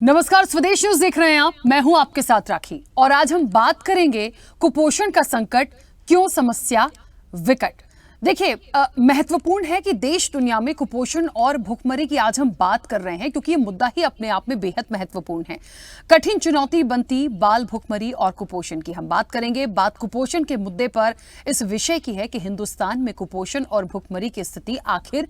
नमस्कार, स्वदेश न्यूज देख रहे हैं आप। मैं हूं आपके साथ राखी और आज हम बात करेंगे कुपोषण का संकट क्यों समस्या विकट। देखिए, महत्वपूर्ण है कि देश दुनिया में कुपोषण और भुखमरी की आज हम बात कर रहे हैं क्योंकि ये मुद्दा ही अपने आप में बेहद महत्वपूर्ण है। कठिन चुनौती बनती बाल भुखमरी और कुपोषण की हम बात करेंगे। बात कुपोषण के मुद्दे पर इस विषय की है कि हिंदुस्तान में कुपोषण और भुखमरी की स्थिति आखिर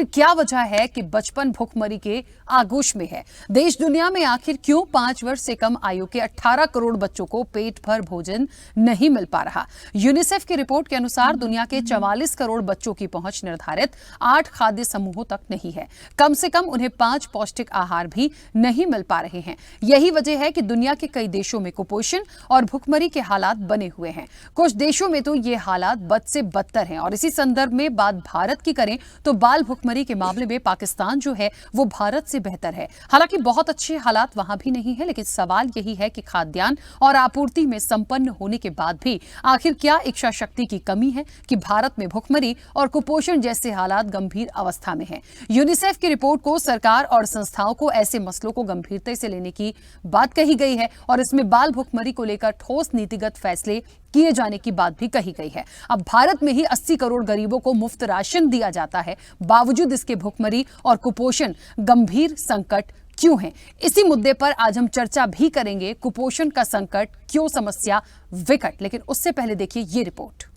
क्या वजह है कि बचपन भुखमरी के आगोश में है। देश दुनिया में आखिर क्यों 5 वर्ष से कम आयु के 18 करोड़ बच्चों को पेट भर भोजन नहीं मिल पा रहा। यूनिसेफ की रिपोर्ट के अनुसार दुनिया के 44 करोड़ बच्चों की पहुंच निर्धारित 8 खाद्य समूहों तक नहीं है। कम से कम उन्हें 5 पौष्टिक आहार भी नहीं मिल पा रहे हैं। यही वजह है कि दुनिया के कई देशों में कुपोषण और भुखमरी के हालात बने हुए हैं। कुछ देशों में तो ये हालात बद से बदतर हैं। और इसी संदर्भ में बात भारत की करें तो बाल भुखमरी के मामले में पाकिस्तान जो है वो भारत से बेहतर है। हालांकि बहुत अच्छे हालात वहां भी नहीं है, लेकिन सवाल यही है कि खाद्यान्न और आपूर्ति में संपन्न होने के बाद भी आखिर क्या इच्छा शक्ति की कमी है कि भारत में भुखमरी और कुपोषण जैसे हालात गंभीर अवस्था में हैं। यूनिसेफ की रिपोर्ट को सरकार और संस्थाओं को ऐसे मसलों को गंभीरता से लेने की बात कही गई है और इसमें बाल भुखमरी को लेकर ठोस नीतिगत फैसले किए जाने की बात भी कही गई है। अब भारत में ही 80 करोड़ गरीबों को मुफ्त राशन दिया जाता है, बावजूद इसके भुखमरी और कुपोषण गंभीर संकट क्यों है। इसी मुद्दे पर आज हम चर्चा भी करेंगे। कुपोषण का संकट क्यों समस्या विकट। लेकिन उससे पहले देखिए ये रिपोर्ट।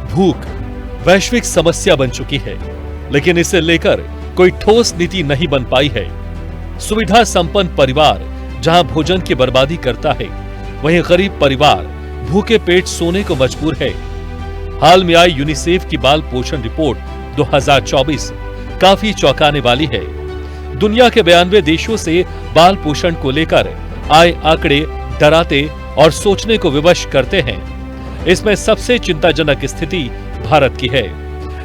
भूख वैश्विक समस्या बन चुकी है, लेकिन इसे लेकर कोई ठोस नीति नहीं बन पाई है। सुविधा संपन्न परिवार जहां भोजन की बर्बादी करता है, वहीं गरीब परिवार भूखे पेट सोने को मजबूर है। हाल में आई यूनिसेफ की बाल पोषण रिपोर्ट 2024 काफी चौंकाने वाली है। दुनिया के 92 देशों से बाल पोषण को लेकर आए आंकड़े डराते और सोचने को विवश करते हैं। इसमें सबसे चिंताजनक स्थिति भारत की है।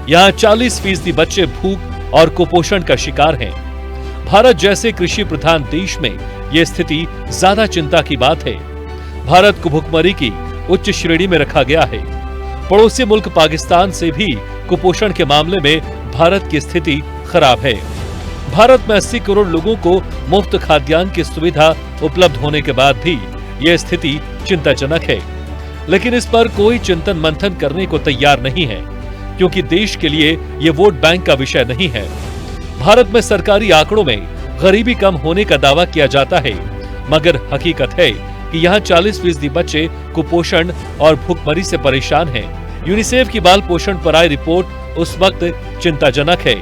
यहाँ 40% बच्चे भूख और कुपोषण का शिकार हैं। भारत जैसे कृषि प्रधान देश में यह स्थिति ज्यादा चिंता की बात है। भारत को भुखमरी की उच्च श्रेणी में रखा गया है। पड़ोसी मुल्क पाकिस्तान से भी कुपोषण के मामले में भारत की स्थिति खराब है। भारत में 80 करोड़ लोगों को मुफ्त खाद्यान्न की सुविधा उपलब्ध होने के बाद भी यह स्थिति चिंताजनक है। लेकिन इस पर कोई चिंतन मंथन करने को तैयार नहीं है, क्योंकि देश के लिए ये वोट बैंक का विषय नहीं है। भारत में सरकारी आंकड़ों में गरीबी कम होने का दावा किया जाता है, मगर हकीकत है कि यहाँ 40% बच्चे कुपोषण और भूखमरी से परेशान हैं। यूनिसेफ की बाल पोषण पर आई रिपोर्ट उस वक्त चिंताजनक है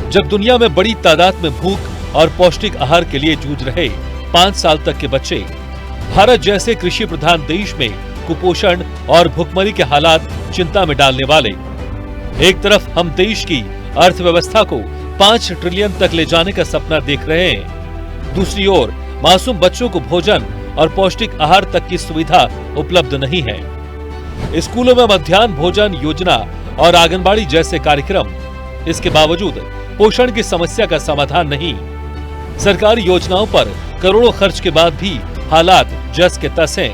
जब दुनिया में बड़ी तादाद में भूख और पौष्टिक आहार के लिए जूझ रहे 5 साल तक के बच्चे भारत जैसे कृषि प्रधान देश में कुपोषण और भुखमरी के हालात चिंता में डालने वाले। एक तरफ हम देश की अर्थव्यवस्था को 5 ट्रिलियन तक ले जाने का सपना देख रहे हैं, दूसरी ओर मासूम बच्चों को भोजन और पौष्टिक आहार तक की सुविधा उपलब्ध नहीं है। स्कूलों में मध्याह्न भोजन योजना और आंगनबाड़ी जैसे कार्यक्रम, इसके बावजूद पोषण की समस्या का समाधान नहीं। सरकारी योजनाओं पर करोड़ों खर्च के बाद भी हालात जस के तस हैं।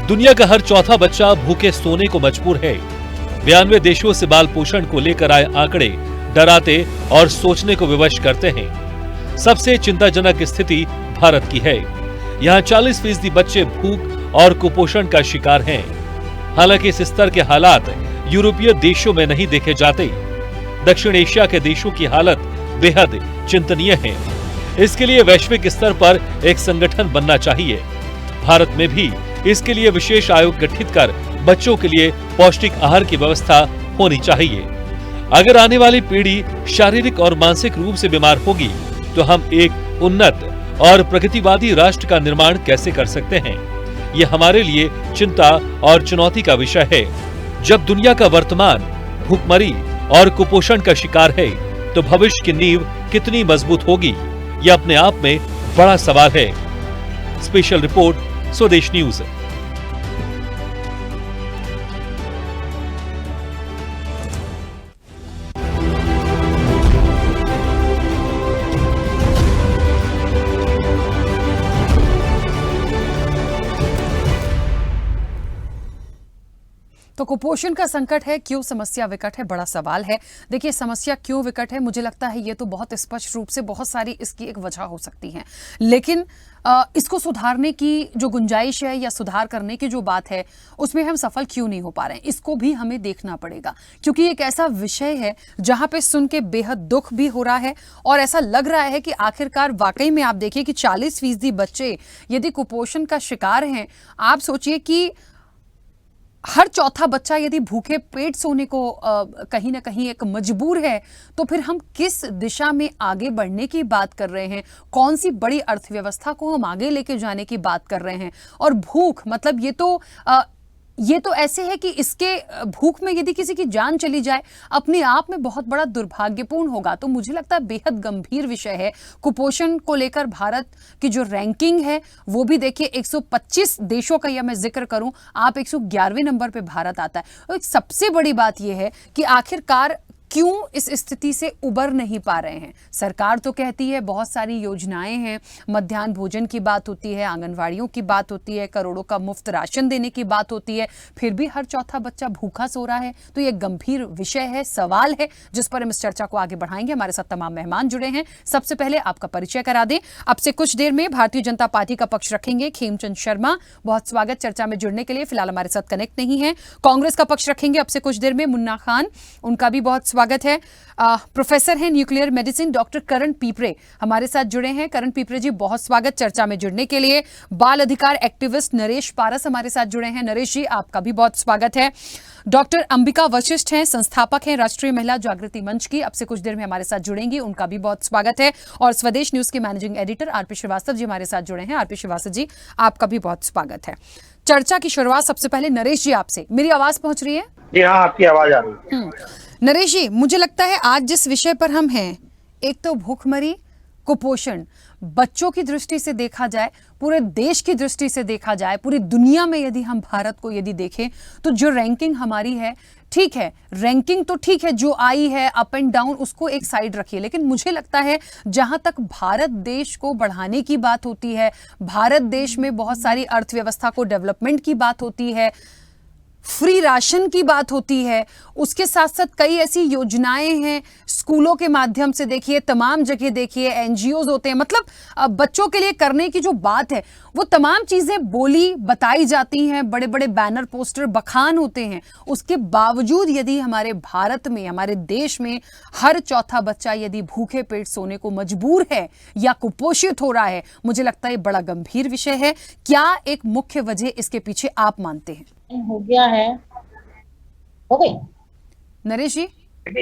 दुनिया का हर चौथा बच्चा भूखे सोने को मजबूर है। 92 देशों से बाल पोषण को लेकर आए आंकड़े डराते और सोचने को विवश करते हैं। सबसे चिंताजनक स्थिति भारत की है। यहाँ 40% बच्चे भूख और कुपोषण का शिकार हैं। हालांकि इस स्तर के हालात यूरोपीय देशों में नहीं देखे जाते। दक्षिण एशिया के देशों की हालत बेहद चिंतनीय है। इसके लिए वैश्विक स्तर पर एक संगठन बनना चाहिए। भारत में भी इसके लिए विशेष आयोग गठित कर बच्चों के लिए पौष्टिक आहार की व्यवस्था होनी चाहिए। अगर आने वाली पीढ़ी शारीरिक और मानसिक रूप से बीमार होगी तो हम एक उन्नत और प्रगतिवादी राष्ट्र का निर्माण कैसे कर सकते हैं? ये हमारे लिए चिंता और चुनौती का विषय है। जब दुनिया का वर्तमान भूखमरी और कुपोषण का शिकार है, तो भविष्य की नींव कितनी मजबूत होगी, यह अपने आप में बड़ा सवाल है। स्पेशल रिपोर्ट, स्वदेश न्यूज। तो कुपोषण का संकट है, क्यों समस्या विकट है, बड़ा सवाल है। देखिए, समस्या क्यों विकट है, मुझे लगता है ये तो बहुत स्पष्ट रूप से बहुत सारी इसकी एक वजह हो सकती है, लेकिन इसको सुधारने की जो गुंजाइश है या सुधार करने की जो बात है, उसमें हम सफल क्यों नहीं हो पा रहे हैं, इसको भी हमें देखना पड़ेगा। क्योंकि एक ऐसा विषय है जहां पे सुन के बेहद दुख भी हो रहा है और ऐसा लग रहा है कि आखिरकार वाकई में आप देखिए कि 40% बच्चे यदि कुपोषण का शिकार हैं, आप सोचिए कि हर चौथा बच्चा यदि भूखे पेट सोने को कहीं ना कहीं एक मजबूर है, तो फिर हम किस दिशा में आगे बढ़ने की बात कर रहे हैं, कौन सी बड़ी अर्थव्यवस्था को हम आगे लेके जाने की बात कर रहे हैं। और भूख मतलब ये तो ऐसे है कि इसके भूख में यदि किसी की जान चली जाए अपने आप में बहुत बड़ा दुर्भाग्यपूर्ण होगा। तो मुझे लगता है बेहद गंभीर विषय है। कुपोषण को लेकर भारत की जो रैंकिंग है वो भी देखिए 125 देशों का, या मैं जिक्र करूं, आप 111वें नंबर पे भारत आता है। तो एक सबसे बड़ी बात यह है कि आखिरकार क्यों इस स्थिति से उबर नहीं पा रहे हैं। सरकार तो कहती है बहुत सारी योजनाएं हैं, मध्याह्न भोजन की बात होती है, आंगनवाड़ियों की बात होती है, करोड़ों का मुफ्त राशन देने की बात होती है, फिर भी हर चौथा बच्चा भूखा सो रहा है। तो ये गंभीर विषय है, सवाल है, जिस पर हम इस चर्चा को आगे बढ़ाएंगे। हमारे साथ तमाम मेहमान जुड़े हैं। सबसे पहले आपका परिचय करा दें। अब से कुछ देर में भारतीय जनता पार्टी का पक्ष रखेंगे खेमचंद शर्मा, बहुत स्वागत चर्चा में जुड़ने के लिए, फिलहाल हमारे साथ कनेक्ट नहीं है। कांग्रेस का पक्ष रखेंगे अब से कुछ देर में मुन्ना खान, उनका भी बहुत स्वागत है। प्रोफेसर हैं न्यूक्लियर मेडिसिन डॉक्टर करण पीपरे हमारे साथ जुड़े हैं। करण पीपरे जी, बहुत स्वागत चर्चा में जुड़ने के लिए। बाल अधिकार एक्टिविस्ट नरेश पारस हमारे साथ जुड़े हैं। नरेश जी, आपका भी बहुत स्वागत है। डॉक्टर अंबिका वशिष्ठ हैं, संस्थापक हैं राष्ट्रीय महिला जागृति मंच की, अब से कुछ देर में हमारे साथ जुड़ेंगी, उनका भी बहुत स्वागत है। और स्वदेश न्यूज के managing editor RP Srivastava ji हमारे साथ जुड़े हैं। आरपी श्रीवास्तव जी, आपका भी बहुत स्वागत है। चर्चा की शुरुआत सबसे पहले नरेश जी आपसे। मेरी आवाज पहुंच रही है? जी हाँ, आपकी आवाज आ रही है। नरेश जी, मुझे लगता है आज जिस विषय पर हम हैं, एक तो भूखमरी, कुपोषण, बच्चों की दृष्टि से देखा जाए, पूरे देश की दृष्टि से देखा जाए, पूरी दुनिया में यदि हम भारत को यदि देखें, तो जो रैंकिंग हमारी है, ठीक है, रैंकिंग तो ठीक है, जो आई है अप एंड डाउन उसको एक साइड रखिए, लेकिन मुझे लगता है जहां तक भारत देश को बढ़ाने की बात होती है, भारत देश में बहुत सारी अर्थव्यवस्था को डेवलपमेंट की बात होती है, फ्री राशन की बात होती है, उसके साथ साथ कई ऐसी योजनाएं हैं, स्कूलों के माध्यम से देखिए, तमाम जगह देखिए, एनजीओज होते हैं, मतलब बच्चों के लिए करने की जो बात है वो तमाम चीजें बोली बताई जाती हैं, बड़े बड़े बैनर पोस्टर बखान होते हैं। उसके बावजूद यदि हमारे भारत में, हमारे देश में हर चौथा बच्चा यदि भूखे पेट सोने को मजबूर है या कुपोषित हो रहा है, मुझे लगता है बड़ा गंभीर विषय है। क्या एक मुख्य वजह इसके पीछे आप मानते हैं? हो गया है, हो गई। नरेश जी,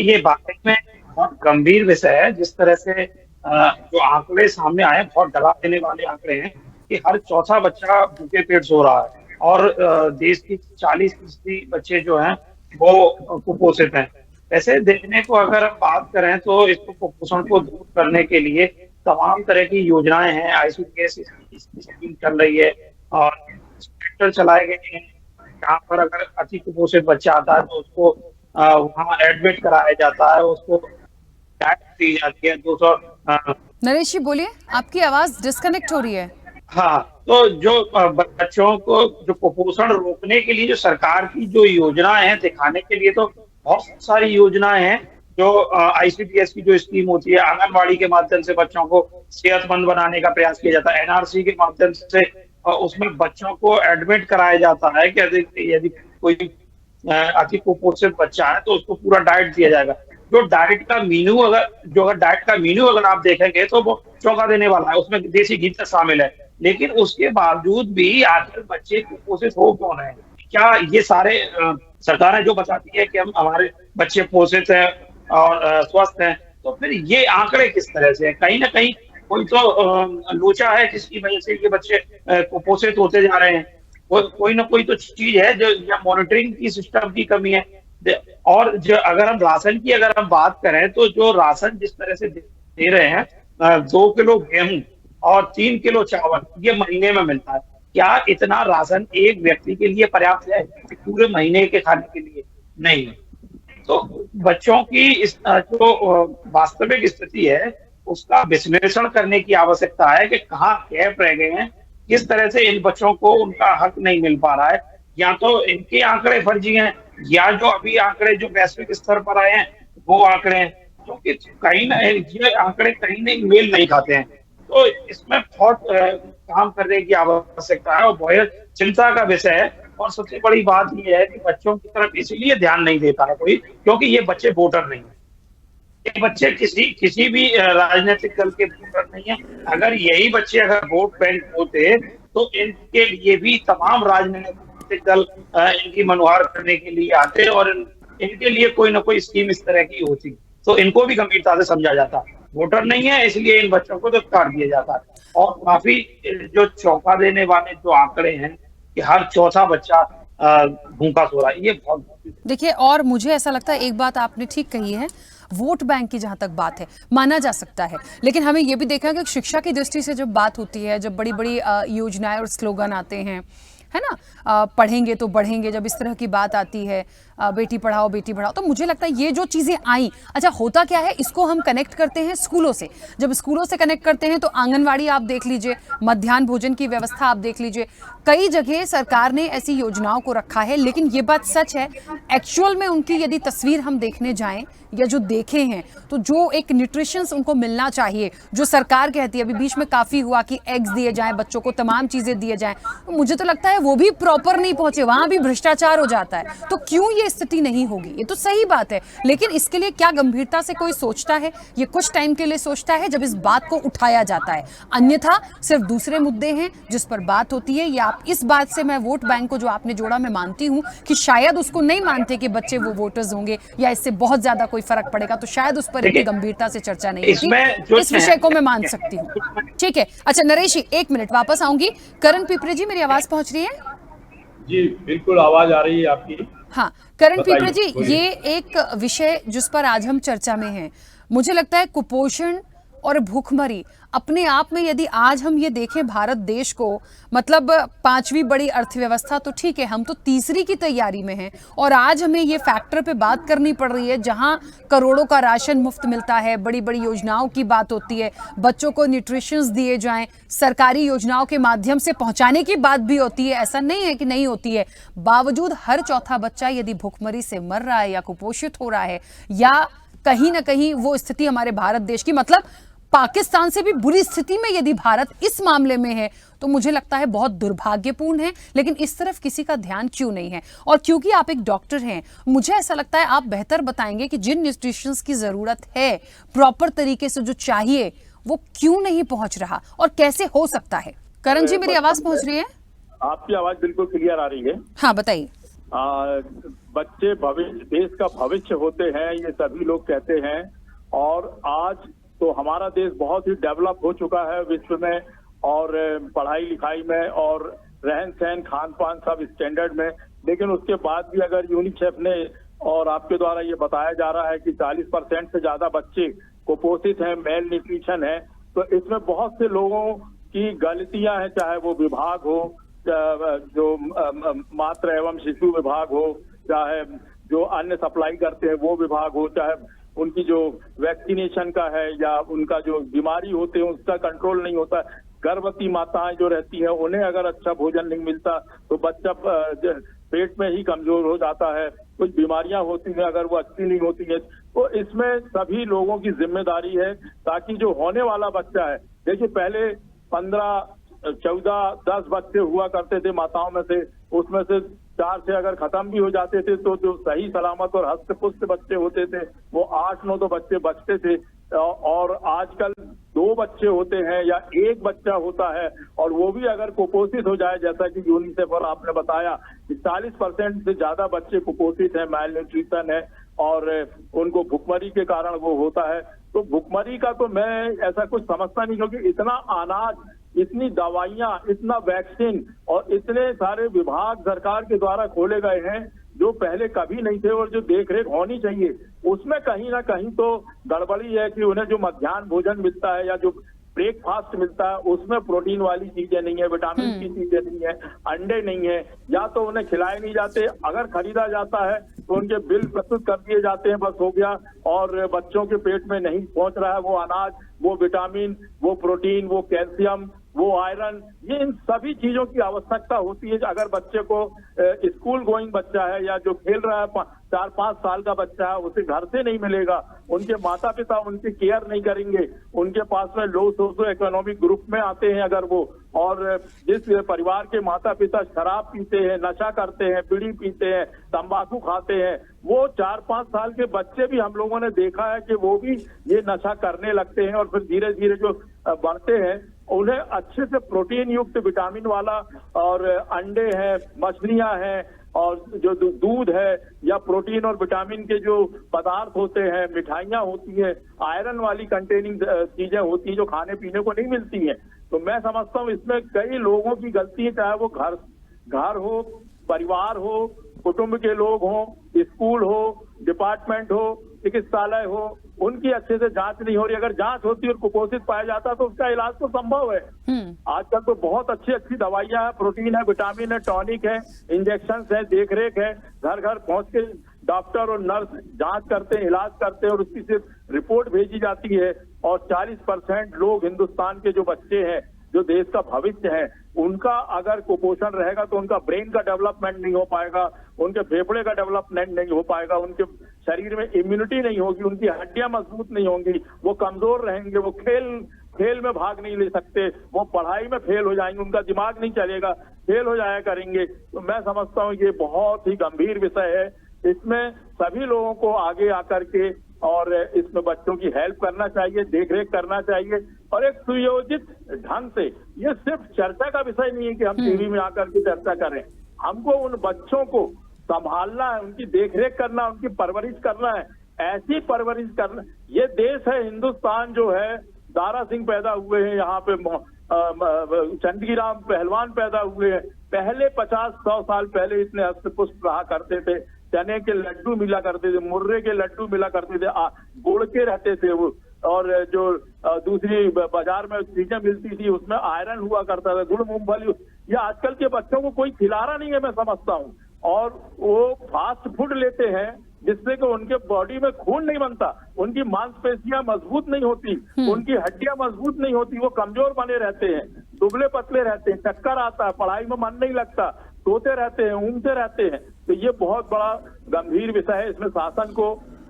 ये वाकई में बहुत गंभीर विषय है। जिस तरह से जो आंकड़े सामने आए, बहुत डरा देने वाले आंकड़े हैं कि हर चौथा बच्चा भूखे पेट सो रहा है और देश की 40% बच्चे जो हैं वो कुपोषित हैं। वैसे देखने को अगर हम बात करें तो इसको कुपोषण को दूर करने के लिए तमाम तरह की योजनाएं हैं। ICDS स्कीम चल रही है और सेक्टर चलाए गए हैं जहाँ पर अगर अति कुपोषित बच्चा आता है तो उसको वहाँ एडमिट कराया जाता है, उसको डाइट दी जाती है 200। नरेश जी बोलिए, आपकी आवाज डिस्कनेक्ट हो रही है। हाँ, तो जो बच्चों को जो कुपोषण रोकने के लिए जो सरकार की जो योजनाएं हैं, दिखाने के लिए तो बहुत सारी योजनाएं हैं। जो ICDS की जो स्कीम होती है, आंगनबाड़ी के माध्यम से बच्चों को सेहतमंद बनाने का प्रयास किया जाता है। NRC के माध्यम से उसमें बच्चों को एडमिट कराया जाता है कि यदि कोई अति कुपोषित बच्चा है तो उसको पूरा डाइट दिया जाएगा। जो डाइट का मीनू अगर आप देखेंगे तो वो चौंका देने वाला है, उसमें देसी घी तक शामिल है। लेकिन उसके बावजूद भी आखिर बच्चे कुपोषित हो कौन है? क्या ये सारे सरकारें जो बताती है कि हम हमारे बच्चे पोषित हैं और स्वस्थ हैं, तो फिर ये आंकड़े किस तरह से? कहीं ना कहीं कोई तो लोचा है जिसकी वजह से ये बच्चे कुपोषित होते जा रहे हैं। कोई ना कोई तो चीज है जो, या मॉनिटरिंग की सिस्टम की कमी है। और जो अगर हम बात करें तो जो राशन जिस तरह से दे रहे हैं, 2 किलो गेहूं और 3 किलो चावल ये महीने में मिलता है। क्या इतना राशन एक व्यक्ति के लिए पर्याप्त है पूरे महीने के खाने के लिए? नहीं। तो बच्चों की इस जो वास्तविक स्थिति है उसका विश्लेषण करने की आवश्यकता है कि कहाँ गैप रह गए हैं, किस तरह से इन बच्चों को उनका हक नहीं मिल पा रहा है। या तो इनके आंकड़े फर्जी हैं या जो अभी आंकड़े जो वैश्विक स्तर पर आए हैं वो आंकड़े हैं, क्योंकि कहीं ना ये आंकड़े कहीं नहीं मेल नहीं खाते हैं। तो इसमें बहुत काम करने की आवश्यकता है और बहुत चिंता का विषय है। और सबसे बड़ी बात यह है कि बच्चों की तरफ इसलिए ध्यान नहीं देता है कोई, क्योंकि ये बच्चे वोटर नहीं है। ये बच्चे किसी भी राजनीतिक दल के वोटर नहीं है। अगर यही बच्चे अगर वोट बैंक होते तो इनके लिए भी तमाम राजनीतिक दल इनकी मनुहार करने के लिए आते और इनके लिए कोई ना कोई स्कीम इस तरह की होती, तो इनको भी गंभीरता से समझा जाता। वोटर नहीं है इसलिए इन बच्चों को तो काट दिया जाता है। और काफी जो चौंका देने वाले जो आंकड़े हैं कि हर चौथा बच्चा भूखा सो रहा है, ये बहुत देखिए, और मुझे ऐसा लगता है एक बात आपने ठीक कही है, वोट बैंक की जहां तक बात है माना जा सकता है, लेकिन हमें यह भी देखना कि शिक्षा की दृष्टि से जब बात होती है, जब बड़ी बड़ी योजनाएं और स्लोगन आते हैं, है ना, पढ़ेंगे तो बढ़ेंगे, जब इस तरह की बात आती है, बेटी पढ़ाओ बेटी पढ़ाओ, तो मुझे लगता है ये जो चीज़ें आई, अच्छा होता क्या है, इसको हम कनेक्ट करते हैं स्कूलों से। जब स्कूलों से कनेक्ट करते हैं तो आंगनवाड़ी आप देख लीजिए, मध्याह्न भोजन की व्यवस्था आप देख लीजिए, कई जगह सरकार ने ऐसी योजनाओं को रखा है। लेकिन ये बात सच है, एक्चुअल में उनकी यदि तस्वीर हम देखने जाएं या जो देखे हैं, तो जो एक न्यूट्रिशंस उनको मिलना चाहिए, जो सरकार कहती है, अभी बीच में काफ़ी हुआ कि एग्स दिए जाएं बच्चों को, तमाम चीज़ें दिए जाएं, तो मुझे तो लगता है वो भी प्रॉपर नहीं पहुंचे, वहां भी भ्रष्टाचार हो जाता है। तो क्यों ये स्थिति नहीं होगी? ये तो सही बात है, लेकिन इसके लिए क्या गंभीरता से कोई सोचता है? ये कुछ टाइम के लिए सोचता है जब इस बात को उठाया जाता है, अन्यथा सिर्फ दूसरे मुद्दे हैं जिस पर बात होती है। या आप इस बात से, मैं वोट बैंक को जो आपने जोड़ा, मैं मानती हूं कि शायद उसको नहीं मानते कि बच्चे वो वोटर्स होंगे या इससे बहुत ज्यादा कोई फर्क पड़ेगा, तो शायद उस पर इतनी गंभीरता से चर्चा नहीं होती। इस विषय को मैं मान सकती हूँ, ठीक है। अच्छा नरेश जी, एक मिनट, वापस आऊंगी। करण पिपरे जी, मेरी आवाज पहुंच रही है? जी बिल्कुल, आवाज आ रही है आपकी। हाँ करण पिपरे जी, ये एक विषय जिस पर आज हम चर्चा में हैं, मुझे लगता है कुपोषण और भूखमरी अपने आप में, यदि आज हम ये देखें भारत देश को, मतलब 5वीं बड़ी अर्थव्यवस्था तो ठीक है, हम तो तीसरी की तैयारी में हैं, और आज हमें ये फैक्टर पे बात करनी पड़ रही है जहां करोड़ों का राशन मुफ्त मिलता है, बड़ी बड़ी योजनाओं की बात होती है, बच्चों को न्यूट्रिशंस दिए जाएं, सरकारी योजनाओं के माध्यम से पहुंचाने की बात भी होती है, ऐसा नहीं है कि नहीं होती है। बावजूद हर चौथा बच्चा यदि भूखमरी से मर रहा है या कुपोषित हो रहा है, या कहीं ना कहीं वो स्थिति हमारे भारत देश की, मतलब पाकिस्तान से भी बुरी स्थिति में यदि भारत इस मामले में है, तो मुझे लगता है बहुत दुर्भाग्यपूर्ण है। लेकिन इस तरफ किसी का ध्यान क्यों नहीं है? और क्योंकि आप एक डॉक्टर हैं, मुझे ऐसा लगता है आप बेहतर बताएंगे कि जिन न्यूट्रिशंस की जरूरत है, प्रॉपर तरीके से जो चाहिए, वो क्यों नहीं पहुंच रहा और कैसे हो सकता है? करण जी, मेरी आवाज पहुंच रही है? आपकी आवाज बिल्कुल क्लियर आ रही है। हाँ बताइए। बच्चे भविष्य, देश का भविष्य होते हैं, ये सभी लोग कहते हैं। और आज तो हमारा देश बहुत ही डेवलप हो चुका है विश्व में, और पढ़ाई लिखाई में और रहन सहन खान पान सब स्टैंडर्ड में। लेकिन उसके बाद भी अगर यूनिसेफ ने और आपके द्वारा ये बताया जा रहा है कि 40% से ज्यादा बच्चे कुपोषित हैं, मेल न्यूट्रिशन है, तो इसमें बहुत से लोगों की गलतियां हैं, चाहे वो विभाग हो, जो मातृ एवं शिशु विभाग हो, चाहे जो अन्य सप्लाई करते हैं वो विभाग हो, चाहे उनकी जो वैक्सीनेशन का है या उनका जो बीमारी होते हैं उसका कंट्रोल नहीं होता। गर्भवती माताएं जो रहती हैं, उन्हें अगर अच्छा भोजन नहीं मिलता तो बच्चा पेट में ही कमजोर हो जाता है। कुछ बीमारियां होती हैं अगर वो अच्छी नहीं होती है, तो इसमें सभी लोगों की जिम्मेदारी है, ताकि जो होने वाला बच्चा है, देखिए पहले 15, 14, 10 बच्चे हुआ करते थे माताओं में से, उसमें से 4 से अगर खत्म भी हो जाते थे तो जो सही सलामत और हस्त पुष्ट बच्चे होते थे वो 8-9 तो बच्चे बचते थे। और आजकल 2 बच्चे होते हैं या 1 बच्चा होता है, और वो भी अगर कुपोषित हो जाए, जैसा कि यूनिसेफ और आपने बताया कि 40% से ज्यादा बच्चे कुपोषित हैं, मेल न्यूट्रिशन है, और उनको भुखमरी के कारण वो होता है। तो भुखमरी का तो मैं ऐसा कुछ समझता नहीं, क्योंकि इतना अनाज, इतनी दवाइयां, इतना वैक्सीन और इतने सारे विभाग सरकार के द्वारा खोले गए हैं जो पहले कभी नहीं थे, और जो देख रेख होनी चाहिए उसमें कहीं ना कहीं तो गड़बड़ी है कि उन्हें जो मध्याह्न भोजन मिलता है या जो ब्रेकफास्ट मिलता है उसमें प्रोटीन वाली चीजें नहीं है, विटामिन की चीजें नहीं है, अंडे नहीं है, या तो उन्हें खिलाए नहीं जाते, अगर खरीदा जाता है तो उनके बिल प्रस्तुत कर दिए जाते हैं, बस हो गया, और बच्चों के पेट में नहीं पहुंच रहा है वो अनाज, वो विटामिन, वो प्रोटीन, वो कैल्शियम, वो आयरन, ये इन सभी चीजों की आवश्यकता होती है। अगर बच्चे को स्कूल गोइंग बच्चा है या जो खेल रहा है 4-5 साल का बच्चा है, उसे घर से नहीं मिलेगा, उनके माता पिता उनकी केयर नहीं करेंगे, उनके पास में लो सोशो इकोनॉमिक ग्रुप में आते हैं अगर वो, और जिस परिवार के माता पिता शराब पीते हैं, नशा करते हैं, बीड़ी पीते हैं, तंबाकू खाते हैं, वो 4-5 साल के बच्चे भी हम लोगों ने देखा है कि वो भी ये नशा करने लगते हैं और फिर धीरे धीरे जो बढ़ते हैं, उन्हें अच्छे से प्रोटीन युक्त विटामिन वाला और अंडे हैं, मछलियां हैं और जो दूध है या प्रोटीन और विटामिन के जो पदार्थ होते हैं, मिठाइयाँ होती हैं, आयरन वाली कंटेनिंग चीजें होती हैं जो खाने पीने को नहीं मिलती हैं। तो मैं समझता हूँ इसमें कई लोगों की गलती है, चाहे वो घर हो, परिवार हो, कुटुंब के लोग हो, स्कूल हो, डिपार्टमेंट हो, चिकित्सालय हो, उनकी अच्छे से जांच नहीं हो रही। अगर जांच होती और कुपोषित पाया जाता तो उसका इलाज तो संभव है। आजकल तो बहुत अच्छी अच्छी दवाइयां हैं, प्रोटीन है, विटामिन है, टॉनिक है, इंजेक्शन है, देखरेख है, घर घर पहुंच के डॉक्टर और नर्स जांच करते हैं, इलाज करते हैं और उसकी सिर्फ रिपोर्ट भेजी जाती है। और 40% लोग हिंदुस्तान के जो बच्चे हैं, जो देश का भविष्य है, उनका अगर कुपोषण रहेगा तो उनका ब्रेन का डेवलपमेंट नहीं हो पाएगा, उनके फेफड़े का डेवलपमेंट नहीं हो पाएगा, उनके शरीर में इम्यूनिटी नहीं होगी, उनकी हड्डियां मजबूत नहीं होंगी, वो कमजोर रहेंगे, वो खेल में भाग नहीं ले सकते, वो पढ़ाई में फेल हो जाएंगे, उनका दिमाग नहीं चलेगा, फेल हो जाया करेंगे। तो मैं समझता हूँ ये बहुत ही गंभीर विषय है। इसमें सभी लोगों को आगे आकर के और इसमें बच्चों की हेल्प करना चाहिए, देखरेख करना चाहिए और एक सुयोजित ढंग से। ये सिर्फ चर्चा का विषय नहीं है कि हम टीवी में आकर के चर्चा करें, हमको उन बच्चों को संभालना है, उनकी देखरेख करना, उनकी परवरिश करना है, ऐसी परवरिश करना। ये देश है हिंदुस्तान जो है, दारा सिंह पैदा हुए हैं यहाँ पे, चंडीराम पहलवान पैदा हुए हैं, पहले 50-100 साल पहले इतने हस्तपुष्ट रहा करते थे, चने के लड्डू मिला करते थे, मुर्रे के लड्डू मिला करते थे, गुड़ के रहते थे वो, और जो दूसरी बाजार में चीजें मिलती थी उसमें आयरन हुआ करता था, गुड़ मूंगफली। ये आजकल के बच्चों को कोई खिला रहा नहीं है, मैं समझता हूँ। और वो फास्ट फूड लेते हैं जिससे कि उनके बॉडी में खून नहीं बनता, उनकी मांसपेशियां मजबूत नहीं होती, उनकी हड्डियां मजबूत नहीं होती, वो कमजोर बने रहते हैं, दुबले पतले रहते हैं, चक्कर आता है, पढ़ाई में मन नहीं लगता, सोते रहते हैं, ऊँघते रहते हैं। तो ये बहुत बड़ा गंभीर विषय है। इसमें शासन को,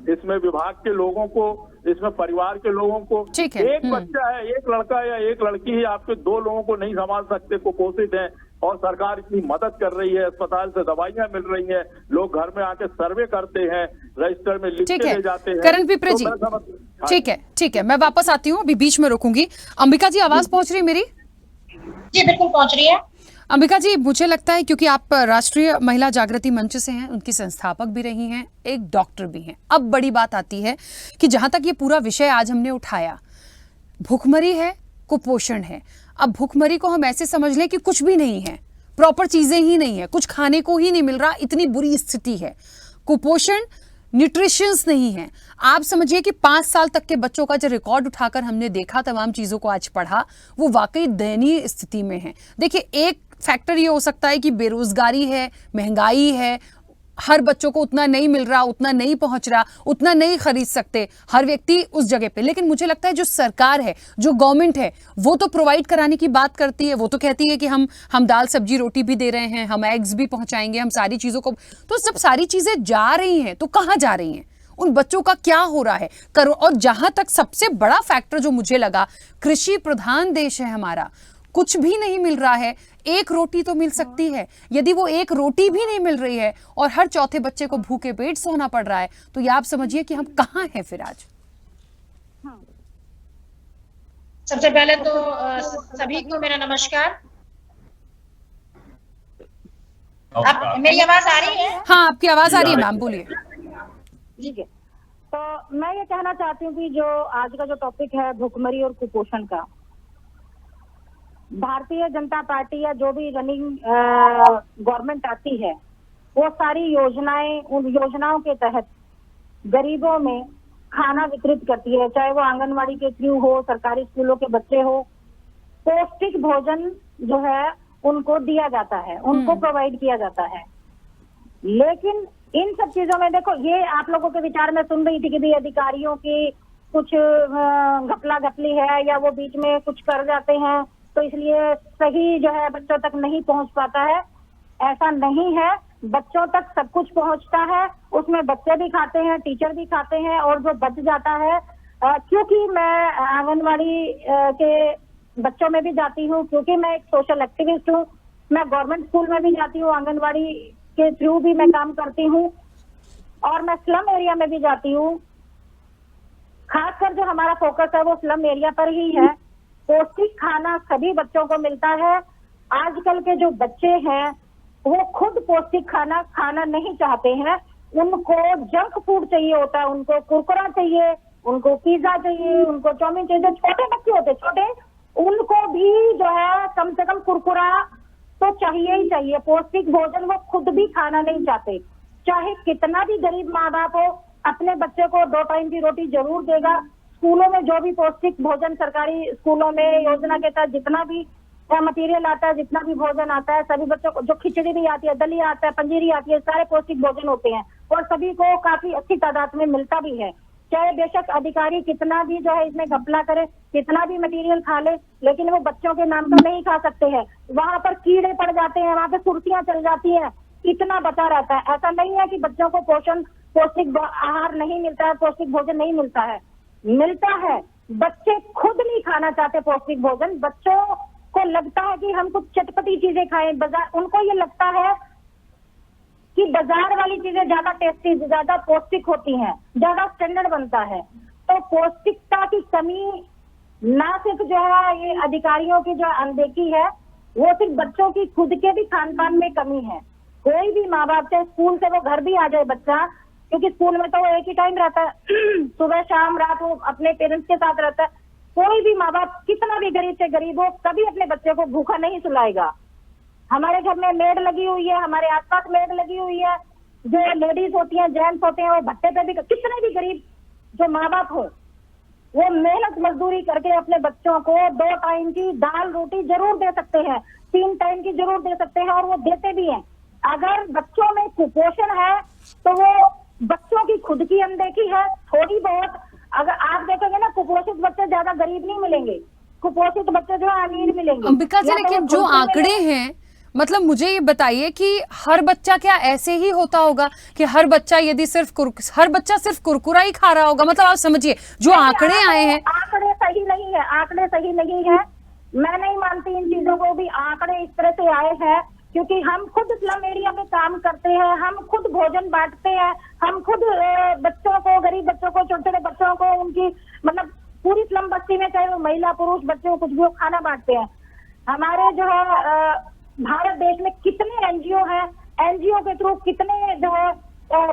इसमें विभाग के लोगों को, इसमें परिवार के लोगों को, एक बच्चा है, एक लड़का या एक लड़की है, आपके 2 लोगों को नहीं संभाल सकते, कुपोषित हैं, और सरकार इतनी मदद कर रही है, अस्पताल से दवाइयां मिल रही हैं, लोग घर में आके सर्वे करते हैं, रजिस्टर में लिख के ले जाते हैं। करण पिपरे जी, ठीक है, मैं वापस आती हूँ, अभी बीच में रोकूंगी। अंबिका जी, आवाज पहुंच रही है मेरी? जी बिल्कुल पहुंच रही है। अंबिका जी, मुझे लगता है क्योंकि आप राष्ट्रीय महिला जागृति मंच से हैं, उनकी संस्थापक भी रही हैं, एक डॉक्टर भी हैं। अब बड़ी बात आती है कि जहां तक ये पूरा विषय आज हमने उठाया, भूखमरी है, कुपोषण है। अब भूखमरी को हम ऐसे समझ लें कि कुछ भी नहीं है, प्रॉपर चीजें ही नहीं है, कुछ खाने को ही नहीं मिल रहा, इतनी बुरी स्थिति है। कुपोषण, न्यूट्रिशंस नहीं है। आप समझिए कि 5 साल तक के बच्चों का जो रिकॉर्ड उठाकर हमने देखा, तमाम चीजों को आज पढ़ा, वो वाकई दयनीय स्थिति में है। देखिए, एक फैक्टर ये हो सकता है कि बेरोजगारी है, महंगाई है, हर बच्चों को उतना नहीं मिल रहा, उतना नहीं पहुंच रहा, उतना नहीं खरीद सकते हर व्यक्ति उस जगह पे। लेकिन मुझे लगता है जो सरकार है, जो गवर्नमेंट है, वो तो प्रोवाइड कराने की बात करती है, वो तो कहती है कि हम दाल सब्जी रोटी भी दे रहे हैं, हम एग्स भी पहुंचाएंगे, हम सारी चीजों को। तो जब सारी चीजें जा रही हैं तो कहाँ जा रही हैं? उन बच्चों का क्या हो रहा है? और जहां तक सबसे बड़ा फैक्टर जो मुझे लगा, कृषि प्रधान देश है हमारा, कुछ भी नहीं मिल रहा है। एक रोटी तो मिल सकती है, यदि वो एक रोटी भी नहीं मिल रही है और हर चौथे बच्चे को भूखे पेट सोना पड़ रहा है, तो ये आप समझिए कि हम कहाँ हैं फिर आज। सबसे पहले तो सभी को मेरा नमस्कार। मेरी आवाज आ रही है? हाँ, आपकी आवाज आ रही है मैम, बोलिए। ठीक है, तो मैं ये कहना चाहती हूँ कि जो आज का जो टॉपिक है भूखमरी और कुपोषण का, भारतीय जनता पार्टी या जो भी रनिंग गवर्नमेंट आती है, वो सारी योजनाएं, उन योजनाओं के तहत गरीबों में खाना वितरित करती है, चाहे वो आंगनवाड़ी के थ्रू हो, सरकारी स्कूलों के बच्चे हो, पौष्टिक भोजन जो है उनको दिया जाता है, उनको प्रोवाइड किया जाता है। लेकिन इन सब चीजों में देखो, ये आप लोगों के विचार में सुन रही थी कि भी अधिकारियों की कुछ घपला घपली है या वो बीच में कुछ कर जाते हैं, तो इसलिए सही जो है बच्चों तक नहीं पहुंच पाता है। ऐसा नहीं है, बच्चों तक सब कुछ पहुंचता है, उसमें बच्चे भी खाते हैं, टीचर भी खाते हैं, और जो बच जाता है क्योंकि मैं आंगनवाड़ी के बच्चों में भी जाती हूँ, क्योंकि मैं एक सोशल एक्टिविस्ट हूँ, मैं गवर्नमेंट स्कूल में भी जाती हूँ, आंगनवाड़ी के थ्रू भी मैं काम करती हूँ, और मैं स्लम एरिया में भी जाती हूँ। खासकर जो हमारा फोकस है वो स्लम एरिया पर ही है। पौष्टिक खाना सभी बच्चों को मिलता है। आजकल के जो बच्चे हैं वो खुद पौष्टिक खाना खाना नहीं चाहते हैं, उनको जंक फूड चाहिए होता है, उनको कुरकुरा चाहिए, उनको पिज्जा चाहिए, उनको चाउमीन चाहिए। जो छोटे बच्चे होते छोटे, उनको भी जो है कम से कम कुरकुरा तो चाहिए ही चाहिए। पौष्टिक भोजन वो खुद भी खाना नहीं चाहते। चाहे कितना भी गरीब माँ बाप हो, अपने बच्चे को 2 टाइम की रोटी जरूर देगा। स्कूलों में जो भी पौष्टिक भोजन सरकारी स्कूलों में योजना के तहत जितना भी मटेरियल आता है, जितना भी भोजन आता है, सभी बच्चों को, जो खिचड़ी भी आती है, दलिया आता है, पंजीरी आती है, सारे पौष्टिक भोजन होते हैं और सभी को काफी अच्छी तादाद में मिलता भी है। चाहे बेशक अधिकारी कितना भी जो है इसमें घपला करे, कितना भी मटेरियल खा ले, लेकिन वो बच्चों के नाम का नहीं खा सकते हैं। वहां पर कीड़े पड़ जाते हैं, वहां पे सुर्खियां चल जाती हैं, इतना बचा रहता है। ऐसा नहीं है कि बच्चों को पौष्टिक आहार नहीं मिलता है, पौष्टिक भोजन नहीं मिलता है, मिलता है। बच्चे खुद नहीं खाना चाहते पौष्टिक भोजन। बच्चों को लगता है कि हम कुछ चटपटी चीजें खाएं, बाजार उनको ये लगता है कि बाजार वाली चीजें ज्यादा टेस्टी, ज्यादा पौष्टिक होती हैं, ज्यादा स्टैंडर्ड बनता है। तो पौष्टिकता की कमी ना सिर्फ जो है ये अधिकारियों की जो अनदेखी है, वो सिर्फ बच्चों की खुद के भी खान पान में कमी है। कोई भी माँ बाप चाहे स्कूल से वो घर भी आ जाए बच्चा, क्योंकि स्कूल में तो वो एक ही टाइम रहता है सुबह शाम रात वो अपने पेरेंट्स के साथ रहता है। कोई भी माँ बाप कितना भी गरीब से गरीब हो, कभी अपने बच्चे को भूखा नहीं सुलाएगा। हमारे घर में मेड लगी हुई है, हमारे आसपास मेड लगी हुई है, जो लेडीज होती हैं, जेंट्स होते हैं, वो भट्टे पे भी, कितने भी गरीब जो माँ बाप हो, वो मेहनत मजदूरी करके अपने बच्चों को 2 टाइम की दाल रोटी जरूर दे सकते हैं, 3 टाइम की जरूर दे सकते हैं, और वो देते भी हैं। अगर बच्चों में कुपोषण है तो वो बच्चों की खुद की अनदेखी है थोड़ी बहुत। अगर आप देखेंगे ना, कुपोषित बच्चे ज्यादा गरीब नहीं मिलेंगे, कुपोषित बच्चे जो है अमीर मिलेंगे। अंबिका जी, लेकिन जो आंकड़े हैं, मतलब मुझे ये बताइए कि हर बच्चा क्या ऐसे ही होता होगा कि हर बच्चा यदि सिर्फ कुरकुरा ही खा रहा होगा? मतलब आप समझिए जो आंकड़े आए हैं, आंकड़े सही नहीं है, आंकड़े सही नहीं है। मैं नहीं मानती इन चीजों को भी। आंकड़े इस तरह से आए हैं क्योंकि हम खुद स्लम एरिया में काम करते हैं, हम खुद भोजन बांटते हैं, हम खुद बच्चों को, गरीब बच्चों को, छोटे छोटे बच्चों को, उनकी मतलब पूरी स्लम बस्ती में चाहे वो महिला पुरुष बच्चे कुछ भी खाना बांटते हैं। हमारे जो है भारत देश में कितने एनजीओ हैं, एनजीओ के थ्रू कितने जो है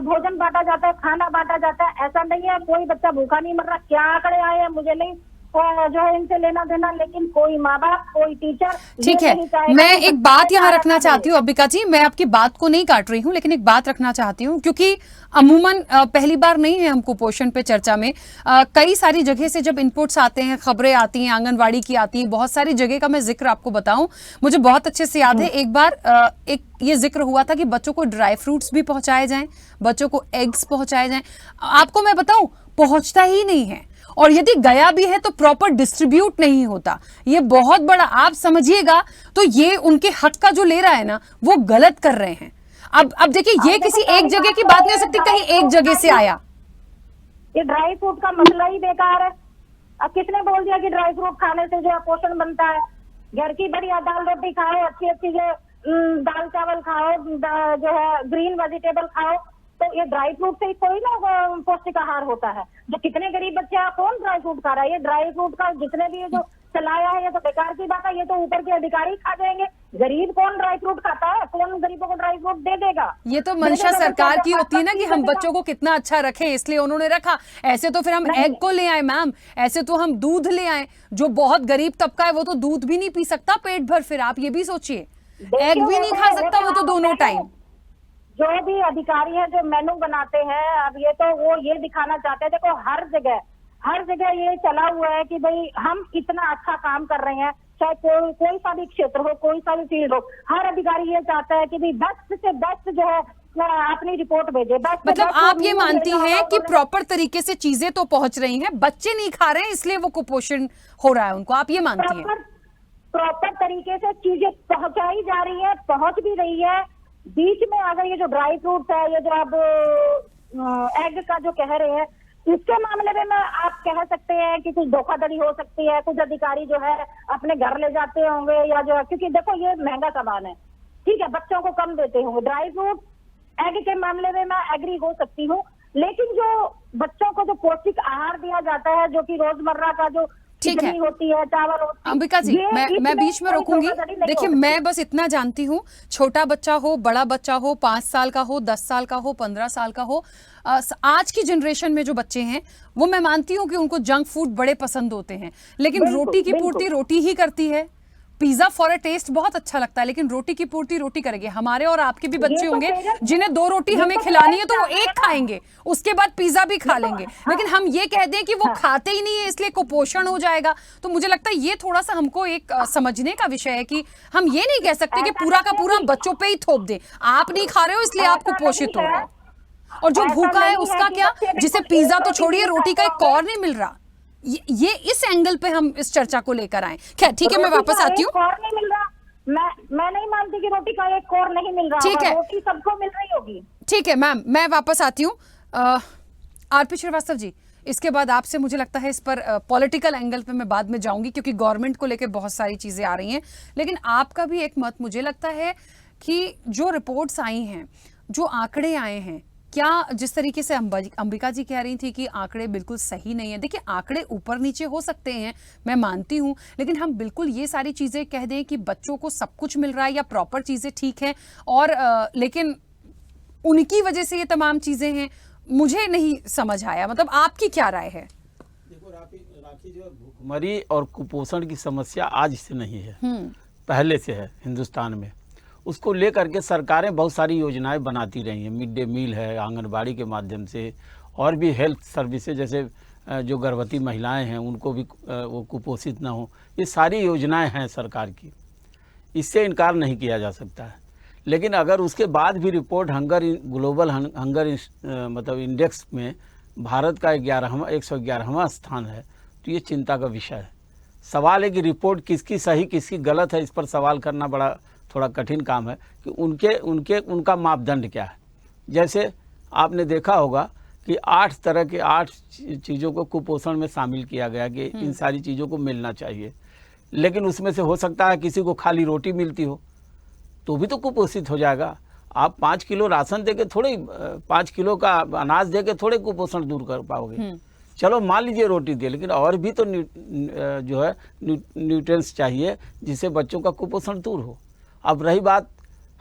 भोजन बांटा जाता है, खाना बांटा जाता है। ऐसा नहीं है कोई बच्चा भूखा नहीं मर रहा। क्या आंकड़े आए हैं मुझे नहीं जो है इनसे लेना देना, लेकिन कोई माँ बाप, कोई टीचर, ठीक है। मैं एक बात यहाँ रखना चाहती हूँ अंबिका जी, मैं आपकी बात को नहीं काट रही हूँ, लेकिन एक बात रखना चाहती हूँ, क्योंकि अमूमन पहली बार नहीं है हम कुपोषण पे चर्चा में। कई सारी जगह से जब इनपुट्स आते हैं, खबरें आती हैं, आंगनवाड़ी की आती हैं, बहुत सारी जगह का मैं जिक्र आपको बताऊं, मुझे बहुत अच्छे से याद है एक बार एक ये जिक्र हुआ था कि बच्चों को ड्राई फ्रूट्स भी पहुंचाए जाएं, बच्चों को एग्स पहुंचाए जाएं। आपको मैं बताऊं, पहुंचता ही नहीं है, और यदि गया भी है तो प्रॉपर डिस्ट्रीब्यूट नहीं होता। ये बहुत बड़ा, आप समझिएगा, तो ये उनके हक का जो ले रहा है ना, वो गलत कर रहे हैं। अब देखिए, ये किसी एक जगह की बात नहीं हो सकती, कहीं एक जगह से आया। ये ड्राई फ्रूट का मसला ही बेकार है। अब किसने बोल दिया कि ड्राई फ्रूट खाने से जो है पोषण बनता है? घर की बढ़िया दाल रोटी खाओ, अच्छी अच्छी जो दाल चावल खाओ, जो है ग्रीन वेजिटेबल खाओ, तो ये ड्राई फ्रूट से ही कोई ना पौष्टिक आहार होता है। जो कितने गरीब बच्चे हैं, कौन ड्राई फ्रूट खा रहा है? ये ड्राई फ्रूट का जितने भी जो चलाया है, ये तो बेकार की बात है, ये तो ऊपर के अधिकारी खा जाएंगे। गरीब कौन ड्राई फ्रूट खाता है? कौन गरीबों को ड्राई फ्रूट दे देगा? ये तो मंशा सरकार की होती है ना कि हम बच्चों को कितना अच्छा रखें, इसलिए उन्होंने रखा। ऐसे तो फिर हम एग को ले आए मैम, ऐसे तो हम दूध ले आए। जो बहुत गरीब तबका है वो तो दूध भी नहीं पी सकता पेट भर, फिर आप ये भी सोचिए, एग भी नहीं खा सकता वो तो दोनों टाइम। जो भी अधिकारी है जो मेनू बनाते हैं, अब ये तो वो ये दिखाना चाहते हैं, देखो हर जगह ये चला हुआ है कि भाई हम इतना अच्छा काम कर रहे हैं, चाहे कोई सा भी क्षेत्र हो, कोई सा भी फील्ड हो, हर अधिकारी ये चाहता है कि भाई बेस्ट से बेस्ट जो है अपनी रिपोर्ट भेजे। मतलब आप ये मानती हैं कि प्रॉपर तरीके से चीजें तो पहुंच रही हैं, बच्चे नहीं खा रहे हैं इसलिए वो कुपोषण हो रहा है उनको, आप ये मानती हैं? प्रॉपर तरीके से चीजें पहुंचाई जा रही है, पहुंच भी रही है। बीच में अगर ये जो ड्राई फ्रूट्स है, ये जो आप एग का जो कह रहे हैं, इसके मामले में आप कह सकते हैं कि कुछ धोखाधड़ी हो सकती है, कुछ अधिकारी जो है अपने घर ले जाते होंगे, या जो है, क्योंकि देखो ये महंगा सामान है, ठीक है, बच्चों को कम देते होंगे। ड्राई फ्रूट एग के मामले में मैं एग्री हो सकती हूँ, लेकिन जो बच्चों को जो पौष्टिक आहार दिया जाता है, जो कि रोजमर्रा का जो ठीक है। खिचड़ी होती है, चावल होती है, अंबिका जी, ये मैं इसमें बीच में कोई रोकूंगी। धोखाधड़ी नहीं देखिए, हो सकती। मैं बस इतना जानती हूँ, छोटा बच्चा हो, बड़ा बच्चा हो, 5 साल का हो, 10 साल का हो, 15 साल का हो, आज की जनरेशन में जो बच्चे हैं वो मैं मानती हूँ कि उनको जंक फूड बड़े पसंद होते हैं, लेकिन बिल्कुल, रोटी की बिल्कुल। पूर्ति रोटी ही करती है। पिज्जा फॉर अ टेस्ट बहुत अच्छा लगता है, लेकिन रोटी की पूर्ति रोटी करेगी। हमारे और आपके भी बच्चे तो होंगे पेरेंट्स- जिन्हें 2 रोटी ये हमें तो खिलानी है तो वो पेरेंट्स एक चाहते हैं खाएंगे, उसके बाद पिज्जा भी खा ये तो- लेंगे। हाँ। लेकिन हम ये कह दें कि वो खाते ही नहीं है इसलिए कुपोषण हो जाएगा, तो मुझे लगता है ये थोड़ा सा हमको एक समझने का विषय है कि हम ये नहीं कह सकते कि ऐसा पूरा का नहीं पूरा है। बच्चों पे ही थोप दें। आप नहीं खा रहे हो इसलिए आप ऐसा कुपोषित हो नहीं रहे है। हो, और जो ऐसा भूखा है नहीं है उसका कि क्या, बच्चे बिल्कुल जिसे एक पिज्जा तो रोटी छोड़िए, नहीं रोटी खा का एक पाओगे। और नहीं मिल रहा। ये इस एंगल पे हम इस चर्चा को लेकर आए। खैर ठीक है, मैं रोटी वापस का आती एक हूँ। कौर नहीं मिल रहा। मैं नहीं मानती कि रोटी का एक कौर नहीं मिल रहा ठीक होगा। है। रोटी सबको मिल रही होगी। ठीक है मैम, मैं वापस आती हूँ। आरपी श्रीवास्तव जी, इसके बाद आपसे मुझे लगता है इस पर पॉलिटिकल एंगल पे मैं बाद में जाऊंगी, क्योंकि गवर्नमेंट को लेकर बहुत सारी चीजें आ रही हैं, लेकिन आपका भी एक मत मुझे लगता है कि जो रिपोर्ट्स आई हैं, जो आंकड़े आए हैं, क्या जिस तरीके से अंबिका जी कह रही थी कि आंकड़े बिल्कुल सही नहीं है। देखिए, आंकड़े ऊपर नीचे हो सकते हैं, मैं मानती हूं, लेकिन हम बिल्कुल ये सारी चीजें कह दें कि बच्चों को सब कुछ मिल रहा है या प्रॉपर चीजें ठीक हैं, और लेकिन उनकी वजह से ये तमाम चीजें हैं, मुझे नहीं समझ आया। मतलब आपकी क्या राय है? देखो राखी, जो भूखमरी और कुपोषण की समस्या आज से नहीं है, पहले से है हिंदुस्तान में। उसको लेकर के सरकारें बहुत सारी योजनाएं बनाती रही हैं। मिड डे मील है, आंगनबाड़ी के माध्यम से, और भी हेल्थ सर्विसेज, जैसे जो गर्भवती महिलाएं हैं उनको भी वो कुपोषित ना हो, ये सारी योजनाएं हैं सरकार की, इससे इनकार नहीं किया जा सकता है। लेकिन अगर उसके बाद भी रिपोर्ट ग्लोबल हंगर मतलब इंडेक्स में भारत का 111वां स्थान है, तो ये चिंता का विषय है। सवाल है कि रिपोर्ट किसकी सही किसकी गलत है, इस पर सवाल करना बड़ा थोड़ा कठिन काम है कि उनका मापदंड क्या है। जैसे आपने देखा होगा कि 8 तरह के 8 चीज़ों को कुपोषण में शामिल किया गया कि इन सारी चीज़ों को मिलना चाहिए, लेकिन उसमें से हो सकता है किसी को खाली रोटी मिलती हो तो भी तो कुपोषित हो जाएगा। आप 5 किलो राशन देके थोड़े 5 किलो का अनाज देके थोड़े कुपोषण दूर कर पाओगे। चलो मान लीजिए रोटी दे, लेकिन और भी तो जो है न्यूट्रिएंट्स चाहिए जिससे बच्चों का कुपोषण दूर हो। अब रही बात,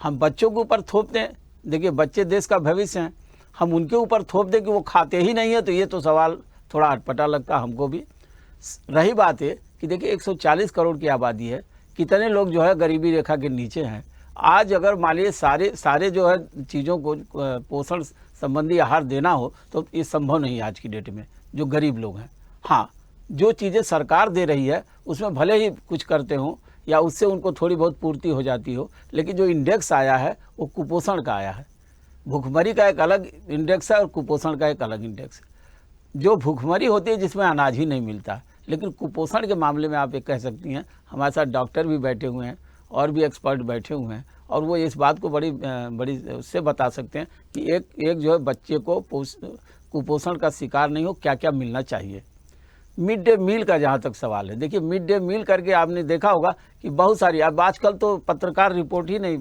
हम बच्चों के ऊपर थोप दें, देखिए बच्चे देश का भविष्य हैं, हम उनके ऊपर थोप दें कि वो खाते ही नहीं है, तो ये तो सवाल थोड़ा अटपटा लगता हमको भी। रही बात है कि देखिए 140 करोड़ की आबादी है, कितने लोग जो है गरीबी रेखा के नीचे हैं। आज अगर मान लीजिए सारे जो है चीज़ों को पोषण संबंधी आहार देना हो तो ये संभव नहीं है आज की डेट में, जो गरीब लोग हैं। हाँ, जो चीज़ें सरकार दे रही है उसमें भले ही कुछ करते हों या उससे उनको थोड़ी बहुत पूर्ति हो जाती हो, लेकिन जो इंडेक्स आया है वो कुपोषण का आया है। भूखमरी का एक अलग इंडेक्स है और कुपोषण का एक अलग इंडेक्स है। जो भूखमरी होती है जिसमें अनाज ही नहीं मिलता, लेकिन कुपोषण के मामले में आप ये कह सकती हैं, हमारे साथ डॉक्टर भी बैठे हुए हैं और भी एक्सपर्ट बैठे हुए हैं, और वो इस बात को बड़ी उससे बता सकते हैं कि एक जो है बच्चे को कुपोषण का शिकार नहीं हो, क्या क्या मिलना चाहिए। मिड डे मील का जहाँ तक सवाल है, देखिए मिड डे मील करके आपने देखा होगा कि बहुत सारी, अब आजकल तो पत्रकार रिपोर्ट ही नहीं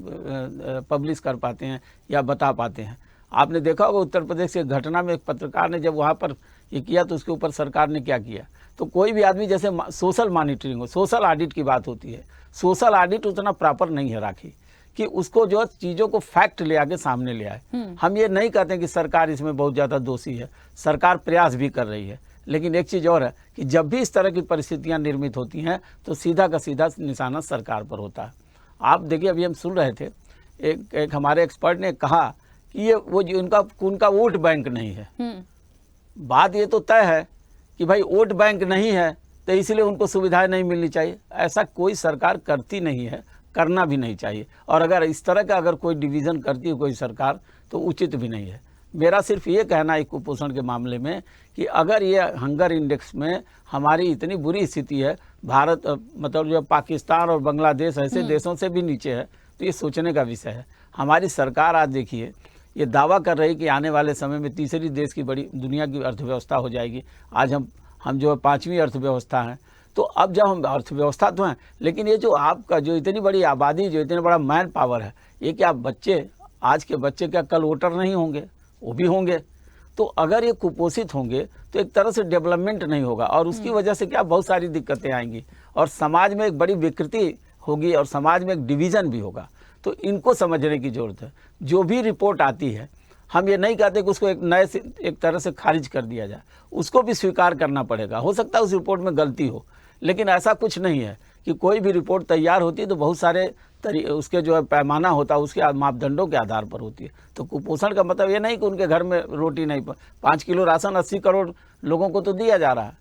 पब्लिश कर पाते हैं या बता पाते हैं। आपने देखा होगा उत्तर प्रदेश की घटना में एक पत्रकार ने जब वहाँ पर ये किया तो उसके ऊपर सरकार ने क्या किया, तो कोई भी आदमी जैसे सोशल मॉनिटरिंग हो, सोशल ऑडिट की बात होती है, सोशल ऑडिट उतना प्रॉपर नहीं है राखी कि उसको जो चीज़ों को फैक्ट ले आके सामने ले आए। हम ये नहीं कहते कि सरकार इसमें बहुत ज़्यादा दोषी है, सरकार प्रयास भी कर रही है, लेकिन एक चीज़ और है कि जब भी इस तरह की परिस्थितियां निर्मित होती हैं तो सीधा का सीधा निशाना सरकार पर होता है। आप देखिए, अभी हम सुन रहे थे, एक हमारे एक्सपर्ट ने कहा कि ये वो उनका वोट बैंक नहीं है। बात ये तो तय है कि भाई वोट बैंक नहीं है तो इसलिए उनको सुविधाएं नहीं मिलनी चाहिए, ऐसा कोई सरकार करती नहीं है, करना भी नहीं चाहिए। और अगर इस तरह का अगर कोई डिवीज़न करती है कोई सरकार तो उचित भी नहीं है। मेरा सिर्फ ये कहना है कुपोषण के मामले में कि अगर ये हंगर इंडेक्स में हमारी इतनी बुरी स्थिति है, भारत मतलब जो पाकिस्तान और बांग्लादेश ऐसे देशों से भी नीचे है, तो ये सोचने का विषय है। हमारी सरकार आज देखिए ये दावा कर रही कि आने वाले समय में तीसरी देश की बड़ी दुनिया की अर्थव्यवस्था हो जाएगी। आज हम जो है 5वीं अर्थव्यवस्था हैं। तो अब जब हम अर्थव्यवस्था तो हैं, लेकिन ये जो आपका जो इतनी बड़ी आबादी, जो इतना बड़ा मैन पावर है, ये क्या बच्चे, आज के बच्चे क्या कल वोटर नहीं होंगे? वो भी होंगे। तो अगर ये कुपोषित होंगे तो एक तरह से डेवलपमेंट नहीं होगा और उसकी वजह से क्या बहुत सारी दिक्कतें आएंगी और समाज में एक बड़ी विकृति होगी और समाज में एक डिवीज़न भी होगा। तो इनको समझने की ज़रूरत है। जो भी रिपोर्ट आती है, हम ये नहीं कहते कि उसको एक तरह से खारिज कर दिया जाए, उसको भी स्वीकार करना पड़ेगा। हो सकता है उस रिपोर्ट में गलती हो, लेकिन ऐसा कुछ नहीं है कि कोई भी रिपोर्ट तैयार होती है तो बहुत सारे उसके जो है पैमाना होता है, उसके मापदंडों के आधार पर होती है। तो कुपोषण का मतलब ये नहीं कि उनके घर में रोटी नहीं, 5 किलो राशन 80 करोड़ लोगों को तो दिया जा रहा है,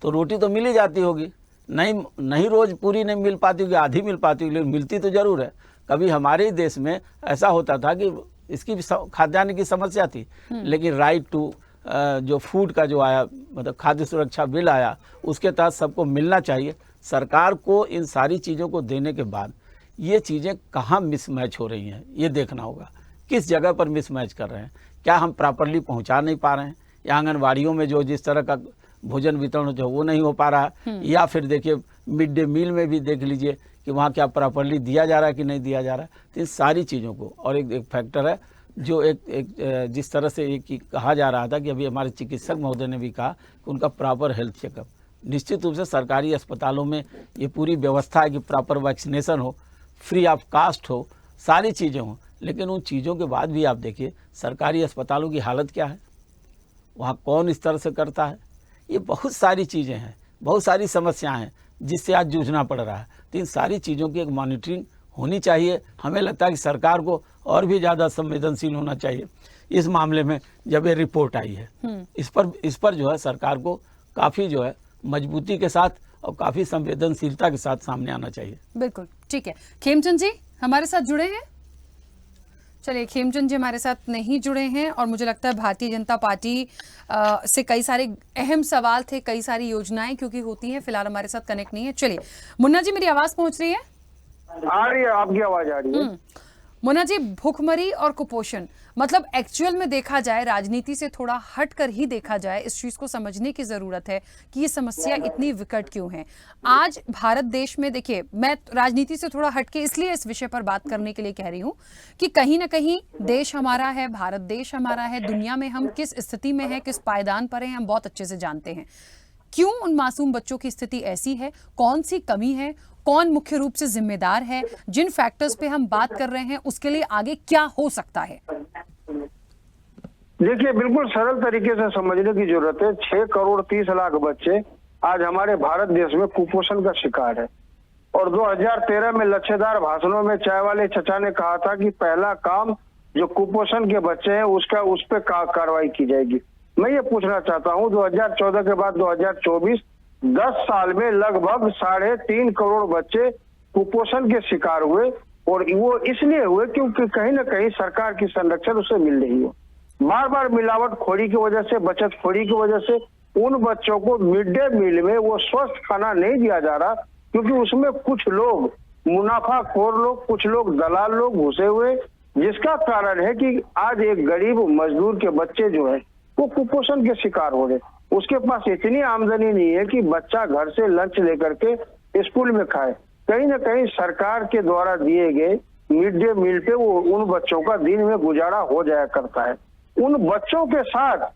तो रोटी तो मिल ही जाती होगी। नहीं रोज़ पूरी नहीं मिल पाती होगी, आधी मिल पाती होगी, लेकिन मिलती तो ज़रूर है। कभी हमारे ही देश में ऐसा होता था कि इसकी खाद्यान्न की समस्या थी, लेकिन राइट टू जो फूड का जो आया, मतलब खाद्य सुरक्षा बिल आया, उसके तहत सबको मिलना चाहिए। सरकार को इन सारी चीज़ों को देने के बाद ये चीज़ें कहाँ मिसमैच हो रही हैं, ये देखना होगा। किस जगह पर मिसमैच कर रहे हैं? क्या हम प्रॉपरली पहुंचा नहीं पा रहे हैं, या आंगनबाड़ियों में जो जिस तरह का भोजन वितरण जो वो नहीं हो पा रहा है, या फिर देखिए मिड डे मील में भी देख लीजिए कि वहाँ क्या प्रॉपरली दिया जा रहा है कि नहीं दिया जा रहा है। तो इन सारी चीज़ों को, और एक फैक्टर है जो एक जिस तरह से एक कहा जा रहा था कि अभी हमारे चिकित्सक महोदय ने भी कहा कि उनका प्रॉपर हेल्थ चेकअप। निश्चित रूप से सरकारी अस्पतालों में ये पूरी व्यवस्था है कि प्रॉपर वैक्सीनेशन हो, फ्री ऑफ कास्ट हो, सारी चीज़ें हों, लेकिन उन चीज़ों के बाद भी आप देखिए सरकारी अस्पतालों की हालत क्या है, वहाँ कौन इस तरह से करता है। ये बहुत सारी चीज़ें हैं, बहुत सारी समस्याएं हैं जिससे आज जूझना पड़ रहा है। तो इन सारी चीज़ों की एक मॉनिटरिंग होनी चाहिए। हमें लगता है कि सरकार को और भी ज़्यादा संवेदनशील होना चाहिए इस मामले में। जब ये रिपोर्ट आई है इस पर जो है सरकार को काफ़ी जो है मजबूती के साथ और काफ़ी संवेदनशीलता के साथ सामने आना चाहिए। बिल्कुल ठीक है। खेमचंद जी हमारे साथ जुड़े हैं। चलिए, खेमचंद जी हमारे साथ नहीं जुड़े हैं और मुझे लगता है भारतीय जनता पार्टी से कई सारे अहम सवाल थे, कई सारी योजनाएं क्योंकि होती हैं, फिलहाल हमारे साथ कनेक्ट नहीं है। चलिए मुन्ना जी, मेरी आवाज पहुंच रही है? आ रही है, आपकी आवाज आ रही है। मुन्ना जी, भूखमरी और कुपोषण मतलब एक्चुअल में देखा जाए, राजनीति से थोड़ा हट कर ही देखा जाए, इस चीज को समझने की जरूरत है कि ये समस्या इतनी विकट क्यों है आज भारत देश में। देखिए, मैं राजनीति से थोड़ा हटके इसलिए इस विषय पर बात करने के लिए कह रही हूँ कि कहीं ना कहीं देश हमारा है, भारत देश हमारा है, दुनिया में हम किस स्थिति में है, किस पायदान पर है, हम बहुत अच्छे से जानते हैं। क्यों उन मासूम बच्चों की स्थिति ऐसी है, कौन सी कमी है, कौन मुख्य रूप से जिम्मेदार है, जिन फैक्टर्स पे हम बात कर रहे हैं उसके लिए आगे क्या हो सकता है? देखिए, बिल्कुल सरल तरीके से समझने की जरूरत है। 6 करोड़ 30 लाख बच्चे आज हमारे भारत देश में कुपोषण का शिकार है। और 2013 में लच्छेदार भाषणों में चाय वाले चचा ने कहा था कि पहला काम जो कुपोषण के बच्चे हैं उस पर कार्रवाई की जाएगी। मैं ये पूछना चाहता हूँ, 2014 के बाद 2024 10 साल में लगभग 3.5 करोड़ बच्चे कुपोषण के शिकार हुए, और वो इसलिए हुए क्योंकि कहीं ना कहीं सरकार की संरक्षण उसे मिल रही है। बार बार मिलावट खोरी की वजह से, बचत खोरी की वजह से उन बच्चों को मिड डे मील में वो स्वस्थ खाना नहीं दिया जा रहा, क्योंकि उसमें कुछ लोग मुनाफाखोर लोग, कुछ लोग दलाल लोग घुसे हुए, जिसका कारण है कि आज एक गरीब मजदूर के बच्चे जो है वो कुपोषण के शिकार हो रहे। उसके पास इतनी आमदनी नहीं है कि बच्चा घर से लंच लेकर के स्कूल में खाए। कहीं ना कहीं सरकार के द्वारा दिए गए मिड डे मील पे वो उन बच्चों का दिन में गुजारा हो जाया करता है। उन बच्चों के साथ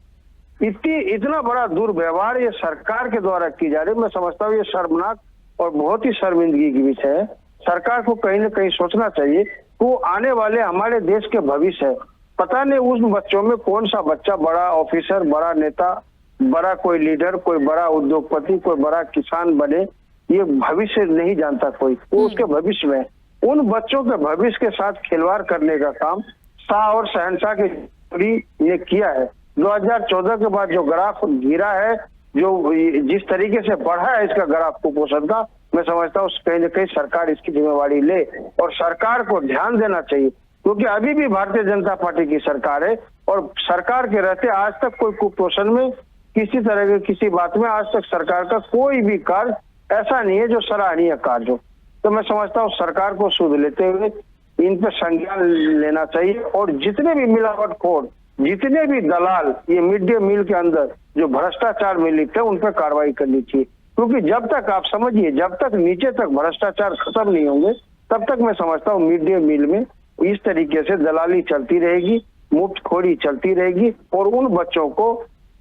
इतना बड़ा दुर्व्यवहार ये सरकार के द्वारा की जा रही है। मैं समझता हूँ ये शर्मनाक और बहुत ही शर्मिंदगी की विषय है। सरकार को कहीं ना कहीं सोचना चाहिए कि वो आने वाले हमारे देश के भविष्य है। पता नहीं उस बच्चों में कौन सा बच्चा बड़ा ऑफिसर, बड़ा नेता, बड़ा कोई लीडर, कोई बड़ा उद्योगपति, कोई बड़ा किसान बने, ये भविष्य नहीं जानता कोई। वो उसके भविष्य में उन बच्चों के भविष्य के साथ खिलवाड़ करने का काम शाह और शहनशाह की ने किया है। 2014 के बाद जो ग्राफ गिरा है, जो जिस तरीके से बढ़ा है इसका ग्राफ कुपोषण का, मैं समझता हूँ कहीं ना कहीं सरकार इसकी जिम्मेवारी ले और सरकार को ध्यान देना चाहिए, क्योंकि अभी भी भारतीय जनता पार्टी की सरकार है। और सरकार के रहते आज तक कोई कुपोषण में किसी तरह के किसी बात में आज तक सरकार का कोई भी कार्य ऐसा नहीं है जो सराहनीय कार्य हो। तो मैं समझता हूँ सरकार को सुध लेते हुए इन पे संज्ञान लेना चाहिए और जितने भी मिलावटखोर, जितने भी दलाल ये मिड डे मील के अंदर जो भ्रष्टाचार में लिप्त है उन पर कार्रवाई करनी चाहिए। क्योंकि जब तक आप समझिए, जब तक नीचे तक भ्रष्टाचार खत्म नहीं होंगे तब तक मैं समझता हूँ मिड डे मील में इस तरीके से दलाली चलती रहेगी, मुफ्तखोरी चलती रहेगी और उन बच्चों को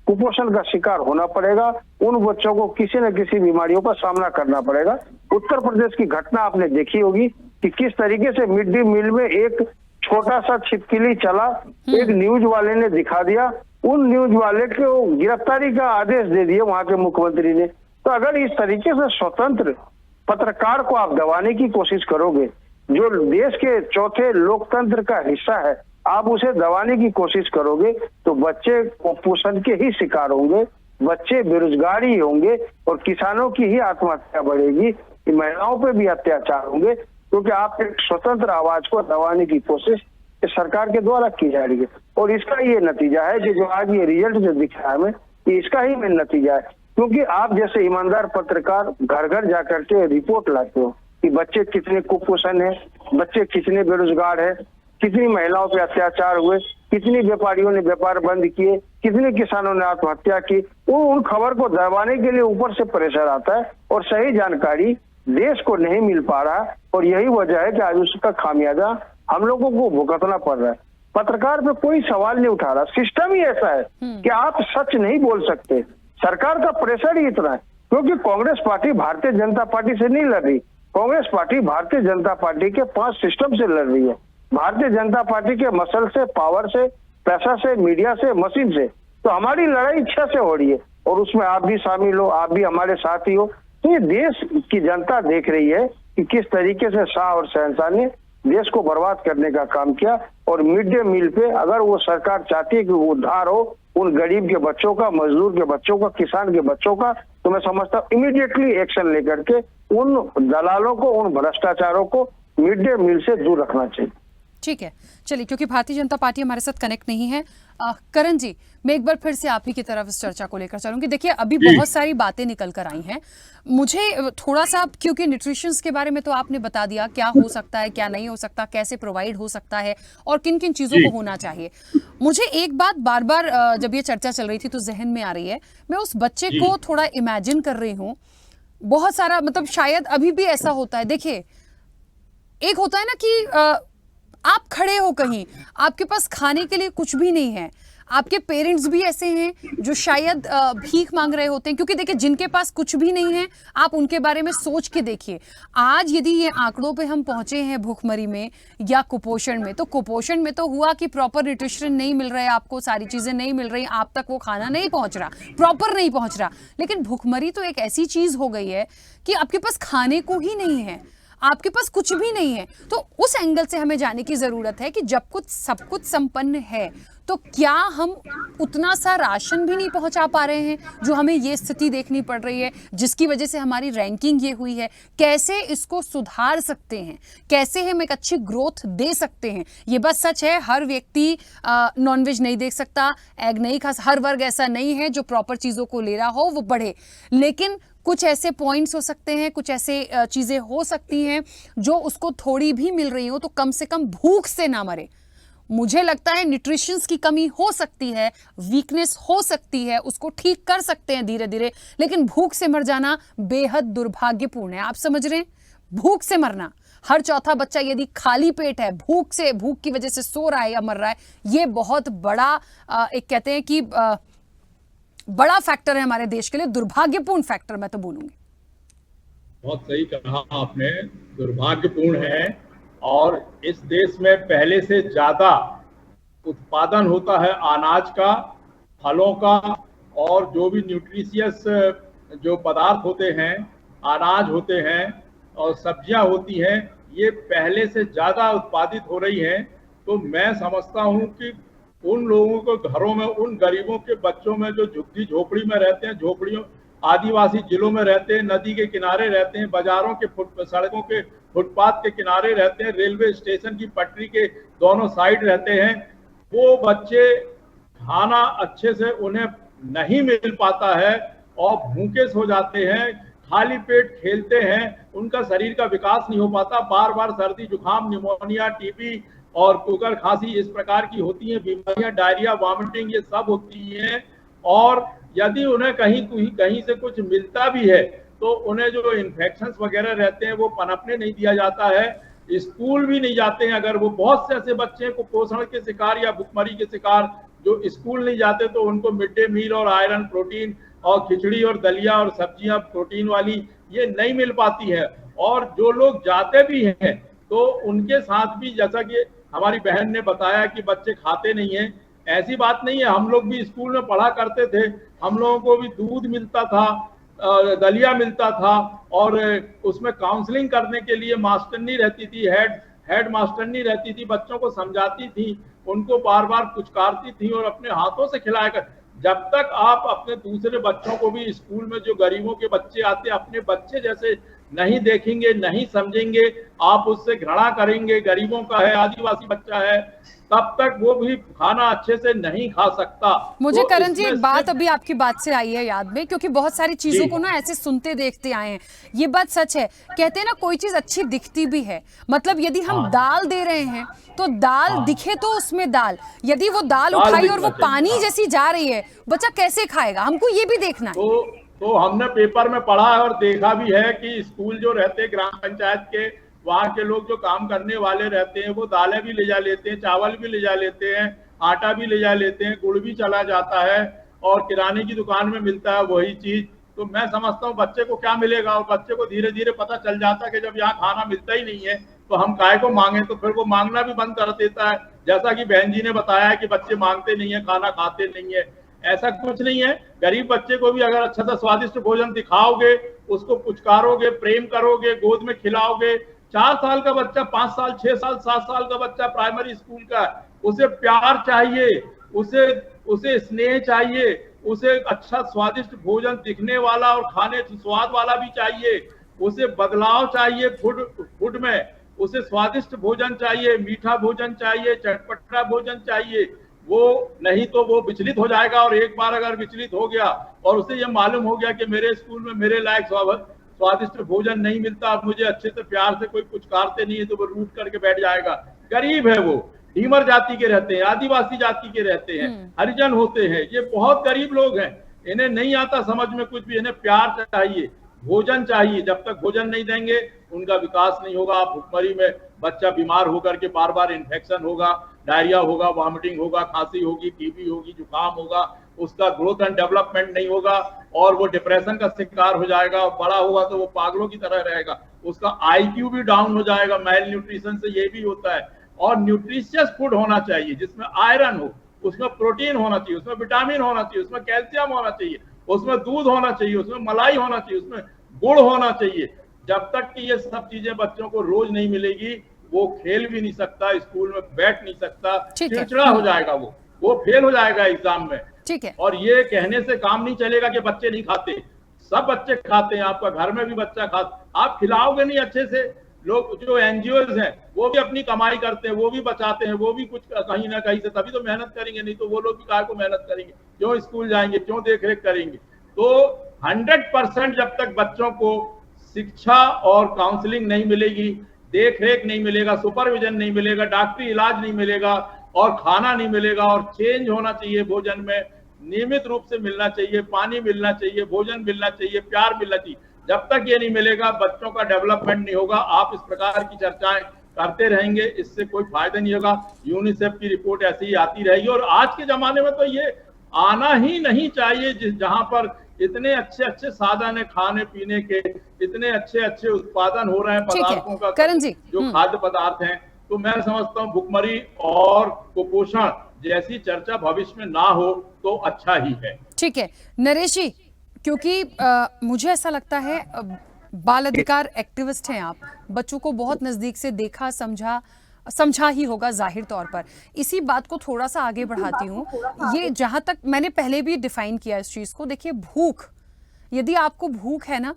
कुपोषण का शिकार होना पड़ेगा, उन बच्चों को किसी न किसी बीमारियों का सामना करना पड़ेगा। उत्तर प्रदेश की घटना आपने देखी होगी कि किस तरीके से मिड डे मील में एक छोटा सा छिपकली चला, एक न्यूज वाले ने दिखा दिया, उन न्यूज वाले को गिरफ्तारी का आदेश दे दिया वहां के मुख्यमंत्री ने। तो अगर इस तरीके से स्वतंत्र पत्रकार को आप दबाने की कोशिश करोगे, जो देश के चौथे लोकतंत्र का हिस्सा है, आप उसे दबाने की कोशिश करोगे तो बच्चे कुपोषण के ही शिकार होंगे, बच्चे बेरोजगार ही होंगे और किसानों की ही आत्महत्या बढ़ेगी, महिलाओं पे भी अत्याचार होंगे, क्योंकि आप एक स्वतंत्र आवाज को दबाने की कोशिश इस सरकार के द्वारा की जा रही है। और इसका ये नतीजा है कि जो आज ये रिजल्ट जो दिख रहा है हमें, कि इसका ही मेन नतीजा है। क्योंकि आप जैसे ईमानदार पत्रकार घर घर जाकर के रिपोर्ट लाते हो कि बच्चे कितने कुपोषण है, बच्चे कितने बेरोजगार है, कितनी महिलाओं पे अत्याचार हुए, कितनी व्यापारियों ने व्यापार बंद किए, कितने किसानों ने आत्महत्या की, उन खबर को दबाने के लिए ऊपर से प्रेशर आता है और सही जानकारी देश को नहीं मिल पा रहा। और यही वजह है कि आज उसका खामियाजा हम लोगों को भुगतना पड़ रहा है। पत्रकार पे कोई सवाल नहीं उठा रहा, सिस्टम ही ऐसा है कि आप सच नहीं बोल सकते, सरकार का प्रेशर ही इतना है। क्योंकि कांग्रेस पार्टी भारतीय जनता पार्टी से नहीं लड़ रही, कांग्रेस पार्टी भारतीय जनता पार्टी के 5 सिस्टम से लड़ रही है। भारतीय जनता पार्टी के मसल से, पावर से, पैसा से, मीडिया से, मशीन से। तो हमारी लड़ाई इच्छा से हो रही है और उसमें आप भी शामिल हो, आप भी हमारे साथ ही हो। तो ये देश की जनता देख रही है कि किस तरीके से शाह और शहंशाह ने देश को बर्बाद करने का काम किया। और मिड डे मील पे अगर वो सरकार चाहती है कि उद्धार हो उन गरीब के बच्चों का, मजदूर के बच्चों का, किसान के बच्चों का, तो मैं समझता हूँ इमीडिएटली एक्शन लेकर के उन दलालों को, उन भ्रष्टाचारों को मिड डे मील से दूर रखना चाहिए। ठीक है, चलिए, क्योंकि भारतीय जनता पार्टी हमारे साथ कनेक्ट नहीं है, करण जी मैं एक बार फिर से आप ही की तरफ इस चर्चा को लेकर चलूंगी। देखिए अभी बहुत सारी बातें निकल कर आई हैं, मुझे थोड़ा सा, क्योंकि न्यूट्रिशंस के बारे में तो आपने बता दिया क्या हो सकता है, क्या नहीं हो सकता, कैसे प्रोवाइड हो सकता है और किन किन चीजों को होना चाहिए। मुझे एक बात बार बार जब ये चर्चा चल रही थी तो जहन में आ रही है, मैं उस बच्चे को थोड़ा इमेजिन कर रही हूँ, बहुत सारा, मतलब शायद अभी भी ऐसा होता है। देखिए एक होता है ना कि आप खड़े हो कहीं, आपके पास खाने के लिए कुछ भी नहीं है, आपके पेरेंट्स भी ऐसे हैं जो शायद भीख मांग रहे होते हैं, क्योंकि देखिए जिनके पास कुछ भी नहीं है आप उनके बारे में सोच के देखिए। आज यदि ये आंकड़ों पे हम पहुंचे हैं भूखमरी में या कुपोषण में, तो कुपोषण में तो हुआ कि प्रॉपर न्यूट्रिशन नहीं मिल रहा है, आपको सारी चीजें नहीं मिल रही, आप तक वो खाना नहीं पहुंच रहा, प्रॉपर नहीं पहुंच रहा। लेकिन भूखमरी तो एक ऐसी चीज हो गई है कि आपके पास खाने को ही नहीं है, आपके पास कुछ भी नहीं है। तो उस एंगल से हमें जाने की जरूरत है कि जब कुछ सब कुछ संपन्न है तो क्या हम उतना सा राशन भी नहीं पहुंचा पा रहे हैं, जो हमें ये स्थिति देखनी पड़ रही है, जिसकी वजह से हमारी रैंकिंग ये हुई है। कैसे इसको सुधार सकते हैं, कैसे हम एक अच्छी ग्रोथ दे सकते हैं। ये बात सच है, हर व्यक्ति नॉनवेज नहीं देख सकता, एग नहीं खा, हर वर्ग ऐसा नहीं है जो प्रॉपर चीजों को ले रहा हो वो बढ़े, लेकिन कुछ ऐसे पॉइंट्स हो सकते हैं, कुछ ऐसे चीजें हो सकती हैं जो उसको थोड़ी भी मिल रही हो तो कम से कम भूख से ना मरे। मुझे लगता है न्यूट्रिशंस की कमी हो सकती है, वीकनेस हो सकती है, उसको ठीक कर सकते हैं धीरे धीरे, लेकिन भूख से मर जाना बेहद दुर्भाग्यपूर्ण है। आप समझ रहे हैं, भूख से मरना, हर चौथा बच्चा यदि खाली पेट है, भूख की वजह से सो रहा है या मर रहा है, ये बहुत बड़ा एक कहते हैं कि बड़ा फैक्टर है हमारे देश के लिए, दुर्भाग्यपूर्ण फैक्टर मैं तो बोलूंगी। बहुत सही कहा आपने, दुर्भाग्यपूर्ण है। और इस देश में पहले से ज्यादा उत्पादन होता है अनाज का, फलों का, और जो भी न्यूट्रिशियस जो पदार्थ होते हैं, अनाज होते हैं और सब्जियां होती हैं, ये पहले से ज्यादा उत्पादित हो रही हैं। तो मैं समझता हूं कि उन लोगों को घरों में, उन गरीबों के बच्चों में जो झुग्गी झोपड़ी में रहते हैं, झोपड़ियों आदिवासी जिलों में रहते हैं, नदी के किनारे रहते हैं, बाजारों के सड़कों के फुटपाथ के किनारे रहते हैं, रेलवे स्टेशन की पटरी के दोनों साइड रहते हैं, वो बच्चे खाना अच्छे से उन्हें नहीं मिल पाता है और भूखे हो जाते हैं, खाली पेट खेलते हैं, उनका शरीर का विकास नहीं हो पाता, बार बार सर्दी जुकाम निमोनिया टीबी और कुकर खांसी इस प्रकार की होती हैं बीमारियां, डायरिया वॉमिटिंग ये सब होती हैं। और यदि उन्हें कहीं से कुछ मिलता भी है तो उन्हें जो इन्फेक्शंस वगैरह रहते हैं वो पनपने नहीं दिया जाता है, स्कूल भी नहीं जाते हैं। अगर वो बहुत से ऐसे बच्चे हैं कुपोषण के शिकार या भुखमरी के शिकार जो स्कूल नहीं जाते तो उनको मिड डे मील और आयरन प्रोटीन और खिचड़ी और दलिया और सब्जियां प्रोटीन वाली ये नहीं मिल पाती है। और जो लोग जाते भी हैं तो उनके साथ भी जैसा कि हमारी बहन ने बताया कि बच्चे खाते नहीं हैं, ऐसी बात नहीं है। हम लोग भी स्कूल में पढ़ा करते थे, हम लोगों को भी दूध मिलता था, दलिया मिलता था और उसमें काउंसलिंग करने के लिए मास्टरनी रहती थी, हेड मास्टरनी रहती थी, बच्चों को समझाती थी, उनको बार बार पुचकारती थी और अपने हाथों से खिलाया कर। जब तक आप अपने दूसरे बच्चों को भी स्कूल में जो गरीबों के बच्चे आते हैं अपने बच्चे जैसे नहीं देखेंगे, नहीं समझेंगे, आप उससे घृणा करेंगे, गरीबों का है, आदिवासी बच्चा है, तब तक वो भी खाना अच्छे से नहीं खा सकता। मुझे तो करण जी इसमें एक बात अभी आपकी बात से आई है याद में, क्योंकि बहुत सारी चीजों को ना ऐसे सुनते देखते आए हैं। ये बात सच है, कहते हैं ना कोई चीज अच्छी दिखती भी है, मतलब यदि हम दाल दे रहे हैं तो दाल दिखे तो उसमें दाल, यदि वो दाल उठाई और वो पानी जैसी जा रही है, बच्चा कैसे खाएगा? हमको ये भी देखना है। तो हमने पेपर में पढ़ा है और देखा भी है कि स्कूल जो रहते ग्राम पंचायत के, वहाँ के लोग जो काम करने वाले रहते हैं वो दालें भी ले जा लेते हैं, चावल भी ले जा लेते हैं, आटा भी ले जा लेते हैं, गुड़ भी चला जाता है और किराने की दुकान में मिलता है वही चीज। तो मैं समझता हूँ बच्चे को क्या मिलेगा, और बच्चे को धीरे धीरे पता चल जाता है कि जब यहाँ खाना मिलता ही नहीं है तो हम काय को मांगे, तो फिर वो मांगना भी बंद कर देता है। जैसा कि बहन जी ने बताया है कि बच्चे मांगते नहीं है, खाना खाते नहीं है, ऐसा कुछ नहीं है। गरीब बच्चे को भी अगर अच्छा सा स्वादिष्ट भोजन दिखाओगे, उसको पुचकारोगे, प्रेम करोगे, गोद में खिलाओगे, 4 साल का बच्चा, 5 साल, 6 साल, 7 साल का बच्चा प्राइमरी स्कूल का, उसे प्यार चाहिए, उसे स्नेह चाहिए, उसे अच्छा स्वादिष्ट भोजन दिखने वाला और खाने स्वाद वाला भी चाहिए, उसे बदलाव चाहिए फूड में, उसे स्वादिष्ट भोजन चाहिए, मीठा भोजन चाहिए, चटपटा भोजन चाहिए। वो नहीं तो वो विचलित हो जाएगा, और एक बार अगर विचलित हो गया और उसे ये मालूम हो गया कि मेरे स्कूल में मेरे लायक स्वादिष्ट भोजन नहीं मिलता, अब मुझे अच्छे से प्यार से कोई पुचकारते नहीं है, तो वो रूठ करके बैठ जाएगा। गरीब है वो, ढीमर जाति के रहते हैं, आदिवासी जाति के रहते हैं, हरिजन होते हैं, ये बहुत गरीब लोग हैं, इन्हें नहीं आता समझ में कुछ भी, इन्हें प्यार चाहिए, भोजन चाहिए। जब तक भोजन नहीं देंगे उनका विकास नहीं होगा। भुखमरी में बच्चा बीमार होकर के बार बार इन्फेक्शन होगा, डायरिया होगा, वॉमिटिंग होगा, खांसी होगी, टीबी होगी, जुकाम होगा, उसका ग्रोथ एंड डेवलपमेंट नहीं होगा और वो डिप्रेशन का शिकार हो जाएगा। बड़ा होगा तो वो पागलों की तरह रहेगा, उसका आईक्यू भी डाउन हो जाएगा। मेल न्यूट्रिशन से ये भी होता है। और न्यूट्रिशियस फूड होना चाहिए जिसमें आयरन हो, उसमें प्रोटीन होना चाहिए, उसमें विटामिन होना चाहिए, उसमें कैल्शियम होना चाहिए, उसमें दूध होना चाहिए, उसमें मलाई होना चाहिए, उसमें गुड़ होना चाहिए। जब तक कि ये सब चीजें बच्चों को रोज नहीं मिलेगी, वो खेल भी नहीं सकता, स्कूल में बैठ नहीं सकता, चिड़चिड़ा हो जाएगा, वो फेल हो जाएगा एग्जाम में। ठीक है। और ये कहने से काम नहीं चलेगा कि बच्चे नहीं खाते, सब बच्चे खाते हैं। आपका घर में भी बच्चा खाता, आप खिलाओगे नहीं अच्छे से। लोग जो एनजीओज हैं वो भी अपनी कमाई करते हैं, वो भी बचाते हैं, वो भी कुछ कहीं ना कहीं से, तभी तो मेहनत करेंगे, नहीं तो वो लोग भी काहे को मेहनत करेंगे, क्यों स्कूल जाएंगे, क्यों देख रेख करेंगे। तो 100% जब तक बच्चों को शिक्षा और काउंसलिंग नहीं मिलेगी, देख रेख नहीं मिलेगा, सुपरविजन नहीं मिलेगा, डॉक्टरी इलाज नहीं मिलेगा और खाना नहीं मिलेगा, और चेंज होना चाहिए भोजन में, नियमित रूप से मिलना चाहिए, पानी मिलना चाहिए, भोजन मिलना चाहिए, प्यार मिलना चाहिए, जब तक ये नहीं मिलेगा बच्चों का डेवलपमेंट नहीं होगा। आप इस प्रकार की चर्चाएं करते रहेंगे, इससे कोई फायदा नहीं होगा। यूनिसेफ की रिपोर्ट ऐसी ही आती रहेगी। और आज के जमाने में तो ये आना ही नहीं चाहिए जहां पर इतने अच्छे अच्छे साधन है खाने पीने के, इतने अच्छे अच्छे उत्पादन हो रहे हैं पदार्थों का, करण जी, जो खाद्य पदार्थ हैं। तो मैं समझता हूँ भुखमरी और कुपोषण जैसी चर्चा भविष्य में ना हो तो अच्छा ही है। ठीक है नरेश जी, क्योंकि मुझे ऐसा लगता है बाल अधिकार एक्टिविस्ट हैं आप, बच्चों को बहुत नजदीक से देखा समझा ही होगा जाहिर तौर पर। इसी बात को थोड़ा सा आगे बढ़ाती हूँ। ये जहां तक मैंने पहले भी डिफाइन किया इस चीज को, देखिए भूख, यदि आपको भूख है ना,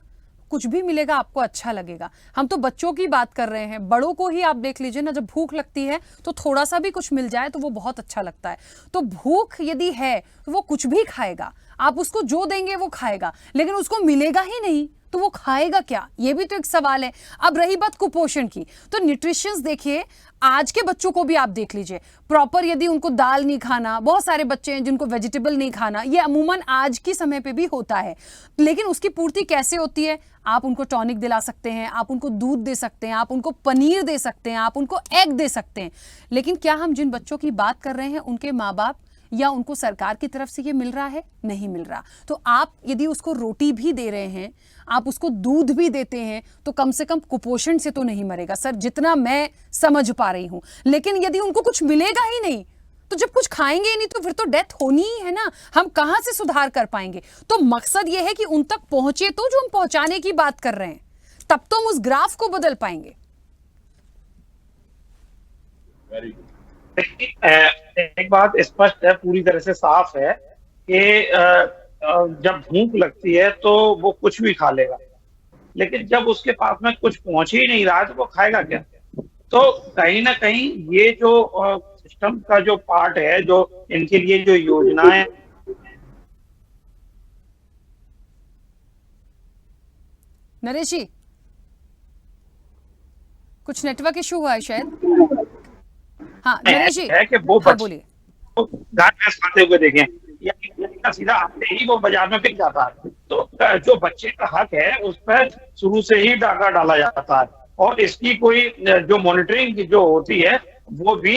कुछ भी मिलेगा आपको अच्छा लगेगा। हम तो बच्चों की बात कर रहे हैं, बड़ों को ही आप देख लीजिए ना, जब भूख लगती है तो थोड़ा सा भी कुछ मिल जाए तो वो बहुत अच्छा लगता है। तो भूख यदि है तो वो कुछ भी खाएगा, आप उसको जो देंगे वो खाएगा, लेकिन उसको मिलेगा ही नहीं तो वो खाएगा क्या, ये भी तो एक सवाल है। अब रही बात कुपोषण की, तो न्यूट्रिशंस देखिए, आज के बच्चों को भी आप देख लीजिए, प्रॉपर यदि उनको दाल नहीं खाना, बहुत सारे बच्चे हैं जिनको वेजिटेबल नहीं खाना, ये अमूमन आज के समय पे भी होता है, लेकिन उसकी पूर्ति कैसे होती है? आप उनको टॉनिक दिला सकते हैं, आप उनको दूध दे सकते हैं, आप उनको पनीर दे सकते हैं, आप उनको एग दे सकते हैं, लेकिन क्या हम जिन बच्चों की बात कर रहे हैं उनके माँ बाप या उनको सरकार की तरफ से ये मिल रहा है? नहीं मिल रहा। तो आप यदि उसको रोटी भी दे रहे हैं, आप उसको दूध भी देते हैं, तो कम से कम कुपोषण से तो नहीं मरेगा सर, जितना मैं समझ पा रही हूं। लेकिन यदि उनको कुछ मिलेगा ही नहीं, तो जब कुछ खाएंगे ही नहीं तो फिर तो डेथ होनी ही है ना, हम कहां से सुधार कर पाएंगे? तो मकसद ये है कि उन तक पहुंचे, तो जो हम पहुंचाने की बात कर रहे हैं, तब तो हम उस ग्राफ को बदल पाएंगे। Very good. एक बात स्पष्ट है, पूरी तरह से साफ है कि जब भूख लगती है तो वो कुछ भी खा लेगा, लेकिन जब उसके पास में कुछ पहुंच ही नहीं रहा है तो वो खाएगा क्या? तो कहीं ना कहीं ये जो सिस्टम का जो पार्ट है, जो इनके लिए जो योजनाएं, नरेश जी कुछ नेटवर्क इशू हुआ है शायद। हाँ नरेश जी, है कि वो हाँ बोलिए। गाय भैंस खाते हुए देखें या सीधा आते ही वो बाजार में बिक जाता है, तो जो बच्चे का हक है उस पर शुरू से ही डाका डाला जाता है, और इसकी कोई जो मॉनिटरिंग जो होती है वो भी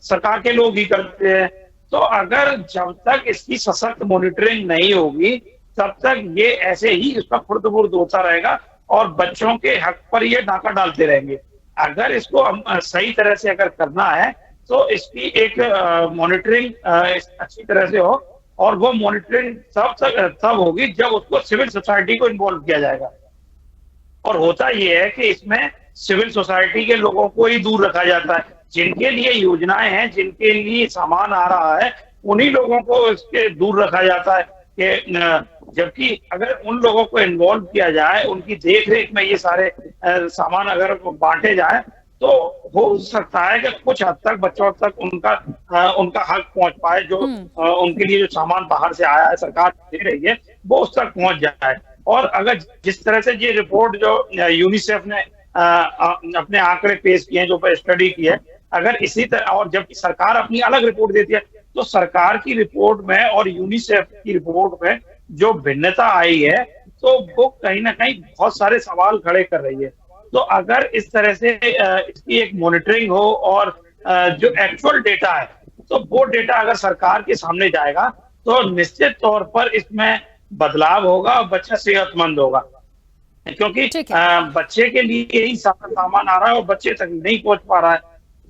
सरकार के लोग ही करते हैं। तो अगर जब तक इसकी सशक्त मॉनिटरिंग नहीं होगी तब तक ये ऐसे ही इसका खुर्द-बुर्द होता रहेगा और बच्चों के हक पर ये डाका डालते रहेंगे। अगर इसको सही तरह से अगर करना है तो इसकी एक मॉनिटरिंग अच्छी तरह से हो, और वो मॉनिटरिंग तब होगी जब उसको सिविल सोसाइटी को इन्वॉल्व किया जाएगा। और होता ये है कि इसमें सिविल सोसाइटी के लोगों को ही दूर रखा जाता है, जिनके लिए योजनाएं हैं, जिनके लिए सामान आ रहा है, उन्हीं लोगों को इसके दूर रखा जाता है। कि जबकि अगर उन लोगों को इन्वॉल्व किया जाए, उनकी देख रेख में ये सारे सामान अगर बांटे जाए, तो हो सकता है कि कुछ हद तक बच्चों तक उनका हक पहुंच पाए, जो उनके लिए जो सामान बाहर से आया है सरकार दे रही है वो उस तक पहुंच जाए। और अगर जिस तरह से ये रिपोर्ट जो यूनिसेफ ने अपने आंकड़े पेश किए हैं, जो स्टडी की है, अगर इसी तरह, और जब सरकार अपनी अलग रिपोर्ट देती है, तो सरकार की रिपोर्ट में और यूनिसेफ की रिपोर्ट में जो भिन्नता आई है, तो वो कहीं ना कहीं बहुत सारे सवाल खड़े कर रही है। तो अगर इस तरह से इसकी एक मॉनिटरिंग हो और जो एक्चुअल डेटा है, तो वो डेटा अगर सरकार के सामने जाएगा तो निश्चित तौर पर इसमें बदलाव होगा और बच्चा सेहतमंद होगा। क्योंकि बच्चे के लिए ही सारा सामान आ रहा है और बच्चे तक नहीं पहुंच पा रहा है।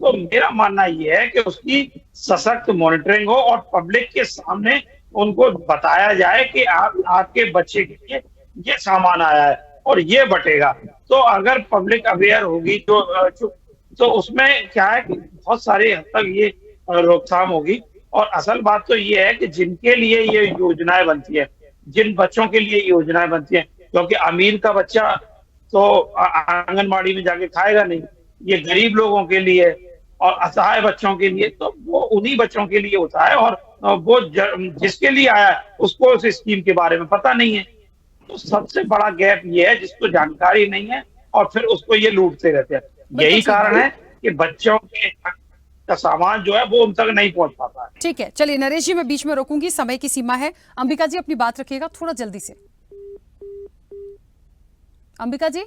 तो मेरा मानना यह है कि उसकी सशक्त मॉनिटरिंग हो और पब्लिक के सामने उनको बताया जाए कि आपके बच्चे के लिए ये सामान आया है और ये बटेगा। तो अगर पब्लिक अवेयर होगी तो उसमें क्या है कि बहुत सारे हद तक ये रोकथाम होगी। और असल बात तो ये है कि जिनके लिए ये योजनाएं बनती है, जिन बच्चों के लिए योजनाएं बनती है, क्योंकि अमीर का बच्चा तो आंगनबाड़ी में जाके खाएगा नहीं, ये गरीब लोगों के लिए और असहाय बच्चों के लिए, तो वो उन्हीं बच्चों के लिए होता है। और वो जिसके लिए आया उसको उस स्कीम के बारे में पता नहीं है। तो सबसे बड़ा गैप ये है जिसको जानकारी नहीं है और फिर उसको ये लूटते रहते हैं। यही कारण है कि बच्चों के का सामान जो है वो उन तक नहीं पहुंच पाता है। ठीक है, चलिए नरेश जी, मैं बीच में रोकूंगी, समय की सीमा है। अंबिका जी अपनी बात रखिएगा थोड़ा जल्दी से। अंबिका जी,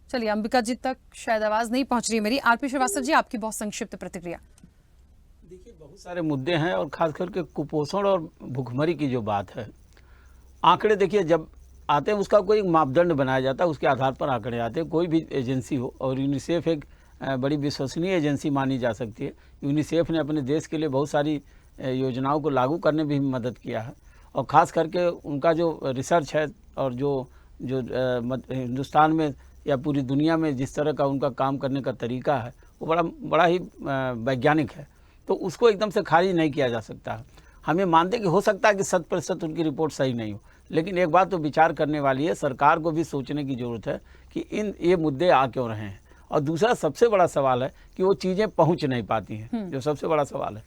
चलिए अंबिका जी तक शायद आवाज नहीं पहुंच रही मेरी। आरपी श्रीवास्तव जी, आपकी बहुत संक्षिप्त प्रतिक्रिया। देखिए, बहुत सारे मुद्दे हैं और खास करके कुपोषण और भूखमरी की जो बात है, आंकड़े देखिए जब आते हैं उसका कोई मापदंड बनाया जाता है, उसके आधार पर आंकड़े आते हैं। कोई भी एजेंसी हो, और यूनिसेफ एक बड़ी विश्वसनीय एजेंसी मानी जा सकती है। यूनिसेफ ने अपने देश के लिए बहुत सारी योजनाओं को लागू करने में भी मदद किया है, और ख़ास करके उनका जो रिसर्च है और जो हिंदुस्तान में या पूरी दुनिया में जिस तरह का उनका काम करने का तरीका है वो बड़ा ही वैज्ञानिक है। तो उसको एकदम से खारिज नहीं किया जा सकता है। हम ये मानते कि हो सकता है कि 100% उनकी रिपोर्ट सही नहीं हो, लेकिन एक बात तो विचार करने वाली है, सरकार को भी सोचने की ज़रूरत है कि ये मुद्दे आ क्यों रहे हैं। और दूसरा सबसे बड़ा सवाल है कि वो चीज़ें पहुंच नहीं पाती हैं, जो सबसे बड़ा सवाल है।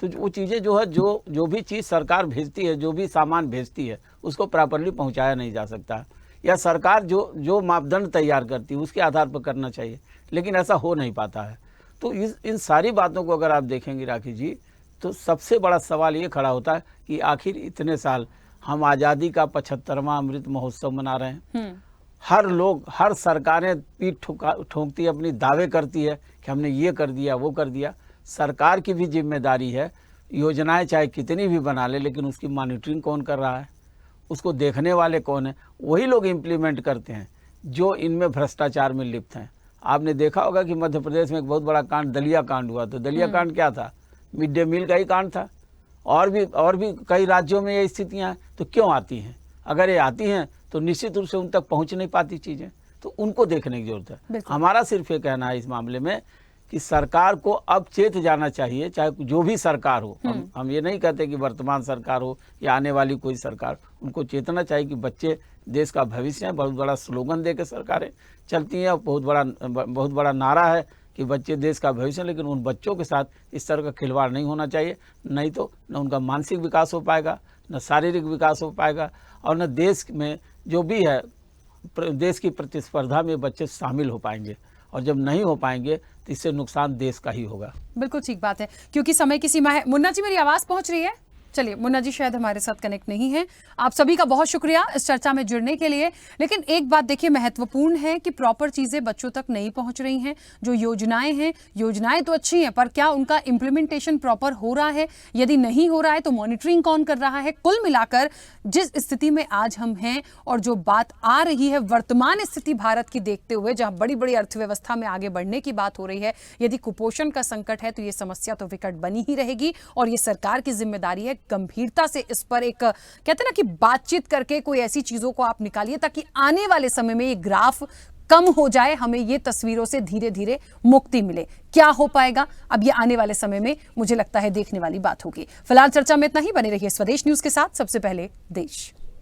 तो वो चीज़ें जो है, जो भी चीज़ सरकार भेजती है, जो भी सामान भेजती है, उसको प्रॉपरली पहुंचाया नहीं जा सकता, या सरकार जो मापदंड तैयार करती है उसके आधार पर करना चाहिए, लेकिन ऐसा हो नहीं पाता है। तो इन सारी बातों को अगर आप देखेंगे राखी जी, तो सबसे बड़ा सवाल ये खड़ा होता है कि आखिर इतने साल हम आज़ादी का 75वां अमृत महोत्सव मना रहे हैं। हर लोग, हर सरकारें पीठ ठोंकती है, अपनी दावे करती है कि हमने ये कर दिया, वो कर दिया। सरकार की भी जिम्मेदारी है, योजनाएं चाहे कितनी भी बना ले, लेकिन उसकी मॉनिटरिंग कौन कर रहा है, उसको देखने वाले कौन है, वही लोग इम्प्लीमेंट करते हैं जो इनमें भ्रष्टाचार में लिप्त हैं। आपने देखा होगा कि मध्य प्रदेश में एक बहुत बड़ा कांड, दलिया कांड हुआ। तो दलिया कांड क्या था? मिड डे मील का ही कांड था। और भी कई राज्यों में ये स्थितियाँ हैं। तो क्यों आती हैं? अगर ये आती हैं तो निश्चित रूप से उन तक पहुँच नहीं पाती चीज़ें, तो उनको देखने की जरूरत है। हमारा सिर्फ ये कहना है इस मामले में कि सरकार को अब चेत जाना चाहिए, चाहे जो भी सरकार हो। हम ये नहीं कहते कि वर्तमान सरकार हो या आने वाली कोई सरकार, उनको चेतना चाहिए कि बच्चे देश का भविष्य है। बहुत बड़ा स्लोगन दे के सरकारें चलती हैं, बहुत बड़ा नारा है कि बच्चे देश का भविष्य है, लेकिन उन बच्चों के साथ इस तरह का खिलवाड़ नहीं होना चाहिए। नहीं तो न उनका मानसिक विकास हो पाएगा, न शारीरिक विकास हो पाएगा, और न देश में जो भी है, देश की प्रतिस्पर्धा में बच्चे शामिल हो पाएंगे। और जब नहीं हो पाएंगे तो इससे नुकसान देश का ही होगा। बिल्कुल ठीक बात है, क्योंकि समय की सीमा है। मुन्ना जी, मेरी आवाज़ पहुंच रही है? चलिए, मुन्ना जी शायद हमारे साथ कनेक्ट नहीं है। आप सभी का बहुत शुक्रिया इस चर्चा में जुड़ने के लिए। लेकिन एक बात देखिए महत्वपूर्ण है कि प्रॉपर चीजें बच्चों तक नहीं पहुंच रही हैं। जो योजनाएं हैं, योजनाएं तो अच्छी हैं, पर क्या उनका इंप्लीमेंटेशन प्रॉपर हो रहा है? यदि नहीं हो रहा है तो मॉनिटरिंग कौन कर रहा है? कुल मिलाकर जिस स्थिति में आज हम हैं और जो बात आ रही है वर्तमान स्थिति भारत की देखते हुए, जहां बड़ी बड़ी अर्थव्यवस्था में आगे बढ़ने की बात हो रही है, यदि कुपोषण का संकट है तो ये समस्या तो विकट बनी ही रहेगी। और ये सरकार की जिम्मेदारी है गंभीरता से इस पर एक, कहते हैं ना कि बातचीत करके कोई ऐसी चीजों को आप निकालिए ताकि आने वाले समय में ये ग्राफ कम हो जाए, हमें ये तस्वीरों से धीरे धीरे मुक्ति मिले। क्या हो पाएगा अब ये आने वाले समय में, मुझे लगता है देखने वाली बात होगी। फिलहाल चर्चा में इतना ही। बने रहिए स्वदेश न्यूज के साथ। सबसे पहले देश।